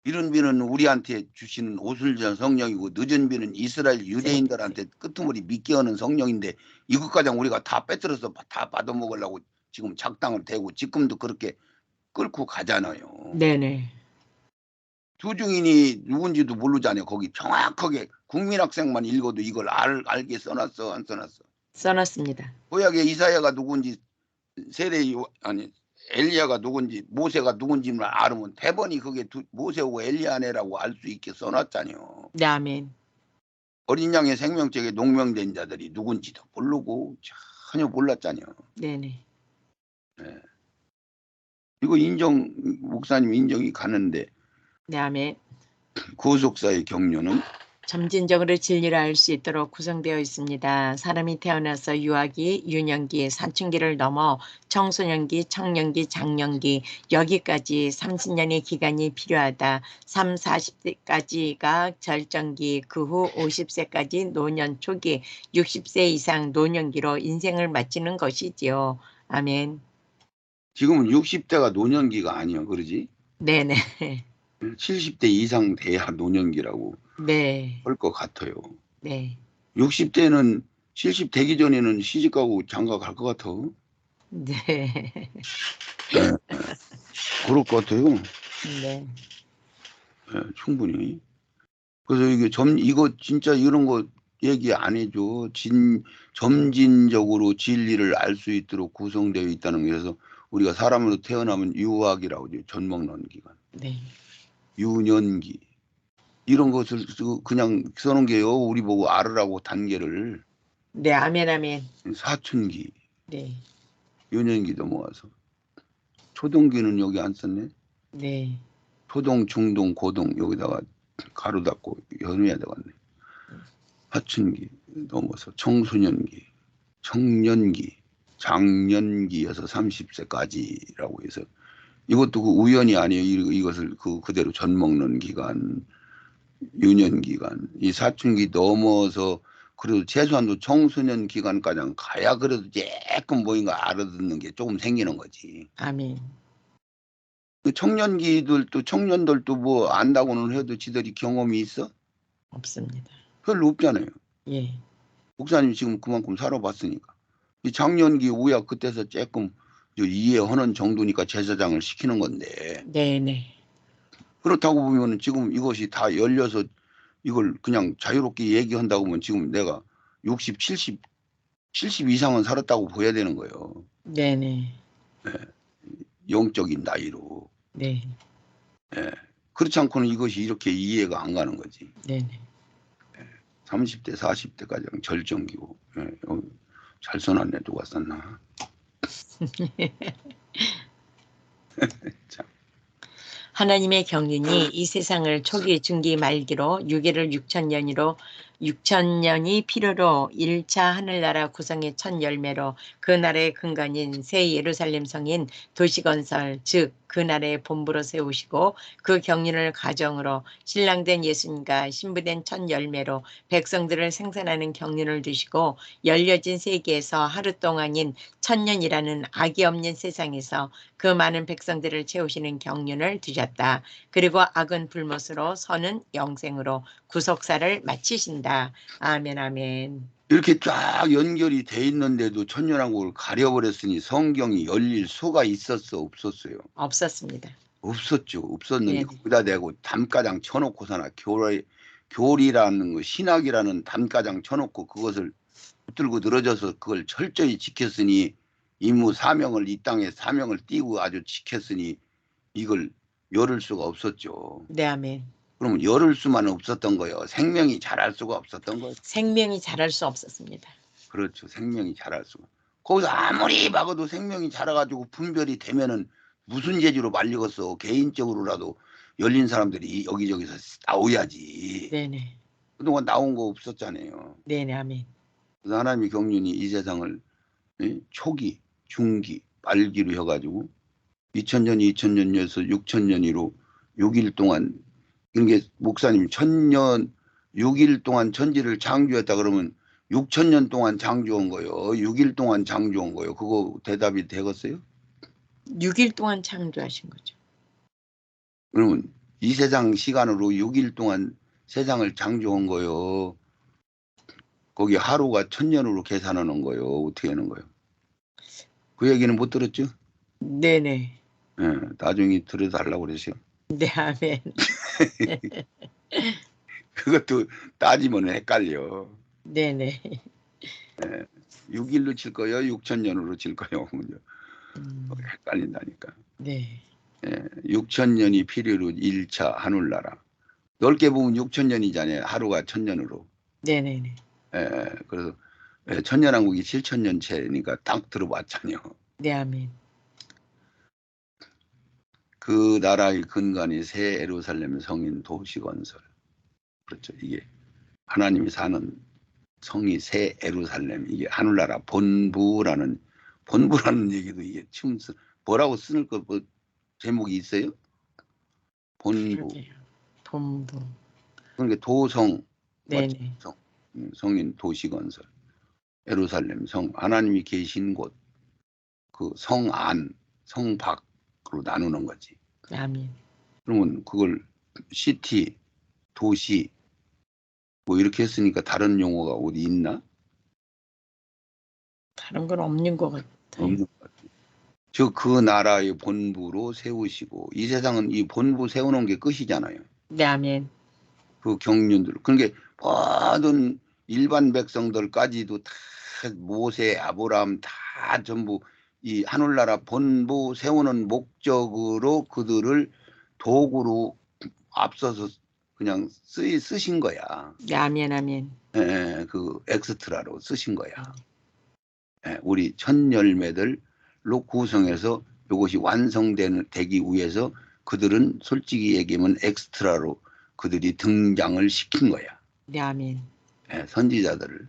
이른 비는 우리한테 주시는 오순절 성령이고 늦은 비는 이스라엘 유대인들한테 끄트머리 믿게 하는 성령인데 이것까지 우리가 다 빼들어서 다 받아먹으려고 지금 작당을 대고 지금도 그렇게 끌고 가잖아요. 네네. 두 증인이 누군지도 모르잖아요. 거기 정확하게 국민학생만 읽어도 이걸 알게 써놨어, 안 써놨어? 써놨습니다. 구약에 이사야가 누군지 아니 엘리야가 누군지 모세가 누군지만 알으면 대번이 그게 모세하고 엘리야네라고 알 수 있게 써놨잖아요. 네. 아멘. 어린 양의 생명책에 농명된 자들이 누군지도 모르고 전혀 몰랐잖아요. 네네. 네. 이거 목사님 인정이 가는데 네, 아멘. 구속사의 경륜은 점진적으로 진리를 알 수 있도록 구성되어 있습니다. 사람이 태어나서 유아기, 유년기, 사춘기를 넘어 청소년기, 청년기, 장년기 여기까지 30년의 기간이 필요하다. 3, 40세까지가 절정기, 그 후 50세까지 노년 초기, 60세 이상 노년기로 인생을 마치는 것이지요. 아멘. 지금은 60대가 노년기가 아니야, 그러지? 네네. 70대 이상 돼야 노년기라고 네. 할 것 같아요. 네. 60대는 70 되기 전에는 시집 가고 장가 갈 것 같아. 네. 예, 그럴 것 같아요. 네. 예, 충분히. 그래서 이거 진짜 이런 거 얘기 안 해줘. 점진적으로 진리를 알 수 있도록 구성되어 있다는 게, 그래서 우리가 사람으로 태어나면 유학이라고 하죠. 젖 먹는 기간. 네. 유년기. 이런 것을 그냥 써놓은 게요. 우리 보고 알으라고 단계를. 네. 아멘, 아멘. 사춘기, 네. 유년기도 모아서. 초동기는 여기 안 썼네. 네. 초동, 중동, 고동 여기다가 가로 닫고 연해야 되겠네. 사춘기 넘어서 청소년기, 청년기, 장년기여서 30세까지라고 해서 이것도 그 우연이 아니에요. 이것을 그대로 젖 먹는 기간, 유년 기간, 이 사춘기 넘어서 그래도 최소한도 청소년 기간까지 가야 그래도 조금 뭐인가 알아듣는 게 조금 생기는 거지. 아멘. 그 청년들도 뭐 안다고는 해도 지들이 경험이 있어? 없습니다. 별로 없잖아요. 예. 목사님 지금 그만큼 살아봤으니까. 이 장년기 우약 그때서 조금 이해하는 정도니까 제사장을 시키는 건데, 네네. 그렇다고 보면 지금 이것이 다 열려서 이걸 그냥 자유롭게 얘기한다고 하면 지금 내가 60, 70 이상은 살았다고 보여야 되는 거예요. 네네. 예, 영적인 나이로. 네. 예, 그렇지 않고는 이것이 이렇게 이해가 안 가는 거지. 네네. 30대, 40대까지 절정기고. 예, 잘 써놨네. 누가 썼나. 참. 하나님의 경륜이 이 세상을 초기, 중기, 말기로 6일을 6천년으로 6천년이 필요로 1차 하늘나라 구성의 첫 열매로 그 나라의 근간인 새 예루살렘 성인 도시건설 즉 그 나라의 본부로 세우시고 그 경륜을 가정으로 신랑된 예수님과 신부된 첫 열매로 백성들을 생산하는 경륜을 두시고 열려진 세계에서 하루 동안인 천년이라는 악이 없는 세상에서 그 많은 백성들을 채우시는 경륜을 두셨다. 그리고 악은 불못으로 선은 영생으로 구속사를 마치신다. 아멘 아멘. 이렇게 쫙 연결이 돼 있는데도 천년왕국을 가려버렸으니 성경이 열릴 수가 있었어, 없었어요? 없었습니다. 없었죠. 없었는데 네네. 거기다 대고 담가장 쳐놓고서나 교리라는 거, 신학이라는 담가장 쳐놓고 그것을 붙들고 늘어져서 그걸 철저히 지켰으니, 임무 사명을 이 땅에 사명을 띠고 아주 지켰으니 이걸 열을 수가 없었죠. 네 아멘. 그러면 열을 수만 없었던 거예요. 생명이 자랄 수가 없었던 거예요. 생명이 자랄 수 없었습니다. 그렇죠. 생명이 자랄 수가. 거기서 아무리 막아도 생명이 자라가지고 분별이 되면은 무슨 재주로 말리겠어. 개인적으로라도 열린 사람들이 여기저기서 나오야지. 네네. 그동안 나온 거 없었잖아요. 네네 아멘. 그래서 하나님의 경륜이 이 세상을 초기, 중기, 말기로 해가지고 2000년에서 6000년이로 6일 동안, 이런 게 목사님 1000년 6일 동안 천지를 창조했다 그러면 6000년 동안 창조한 거예요. 6일 동안 창조한 거예요. 그거 대답이 되겠어요? 6일 동안 창조하신 거죠. 그러면 이 세상 시간으로 6일 동안 세상을 창조한 거예요. 거기 하루가 1000년으로 계산하는 거예요. 어떻게 하는 거예요? 그 얘기는 못 들었죠? 네네. 예, 나중에 들어달라고 그러세요. 네 아멘. 그것도 따지면 헷갈려. 네네. 6일로 칠 거예요? 6000년으로 칠 거예요? 음, 헷갈린다니까. 네. 6000년이 필요로 1차 하늘나라. 넓게 보면 6000년이잖아요. 하루가 1000년으로. 네네네. 그래서 천년왕국이 7000년 채니까 딱 들어봤잖아요. 네 아멘. 그 나라의 근간이 새 예루살렘 성인 도시 건설. 그렇죠. 이게 하나님이 사는 성이 새 예루살렘, 이게 하늘나라 본부라는 얘기도 이게 처음 뭐라고 쓰는 거 뭐 제목이 있어요? 본부. 그러게요. 본부. 그러니까 도성, 네네. 성인 도시 건설. 예루살렘 성, 하나님이 계신 곳, 그 성 안, 성 밖으로 나누는 거지. 아멘. 그러면 그걸 시티, 도시 뭐 이렇게 했으니까 다른 용어가 어디 있나? 다른 건 없는 것 같아요. 없는 것 같아요. 즉 그 나라의 본부로 세우시고, 이 세상은 이 본부 세우는 게 끝이잖아요. 네, 아멘. 그 경륜들. 그러니까 모든 일반 백성들까지도 다 모세, 아브라함 다 전부 이 하늘나라 본부 세우는 목적으로 그들을 도구로 앞서서 그냥 쓰신 거야. 네, 아멘, 아멘. 그 엑스트라로 쓰신 거야. 우리 첫 열매들로 구성해서 이것이 완성되기 위해서 그들은 솔직히 얘기하면 엑스트라로 그들이 등장을 시킨 거야. 네, 아멘. 선지자들을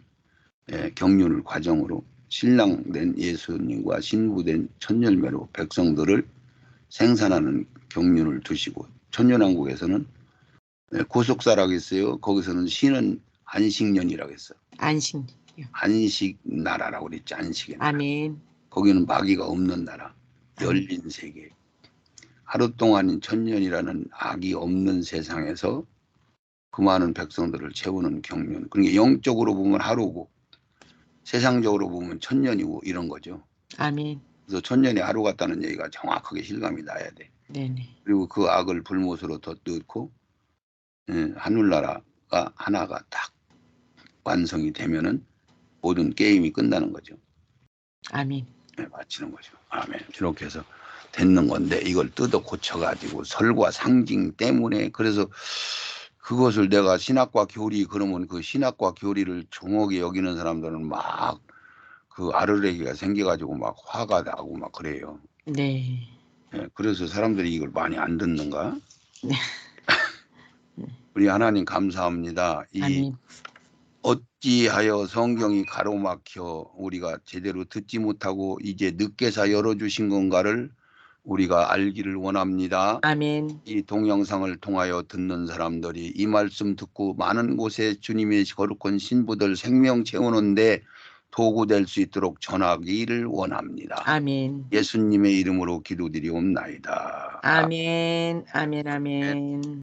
경륜을 과정으로 신랑된 예수님과 신부된 첫 열매로 백성들을 생산하는 경륜을 두시고, 천년왕국에서는 구속사라고 했어요. 거기서는 신은 안식년이라고 했어요. 안식. 안식 나라라고 그랬지. 안식의 나라. 아멘. 거기는 마귀가 없는 나라, 열린 세계. 하루 동안인 천년이라는 악이 없는 세상에서 그 많은 백성들을 채우는 경륜. 그러니까 영적으로 보면 하루고 세상적으로 보면 천년이고 이런 거죠. 아멘. 그래서 천년이 하루 같다는 얘기가 정확하게 실감이 나야 돼. 네네. 그리고 그 악을 불못으로 덧넣고 하늘나라가 하나가 딱 완성이 되면은 모든 게임이 끝나는 거죠. 아멘. 마치는 거죠. 아멘. 이렇게 해서 됐는 건데 이걸 뜯어 고쳐가지고 설과 상징 때문에, 그래서 그것을 내가 신학과 교리 그러면 그 신학과 교리를 중하게 여기는 사람들은 막 그 아르레기가 생겨가지고 막 화가 나고 막 그래요. 네. 그래서 사람들이 이걸 많이 안 듣는가? 네. 우리 하나님 감사합니다. 이 아멘. 어찌하여 성경이 가로막혀 우리가 제대로 듣지 못하고 이제 늦게서 열어주신 건가를 우리가 알기를 원합니다. 아멘. 이 동영상을 통하여 듣는 사람들이 이 말씀 듣고 많은 곳에 주님의 거룩한 신부들 생명 채우는데 도구 될 수 있도록 전하기를 원합니다. 아멘. 예수님의 이름으로 기도드리옵나이다. 아멘. 아멘. 아멘.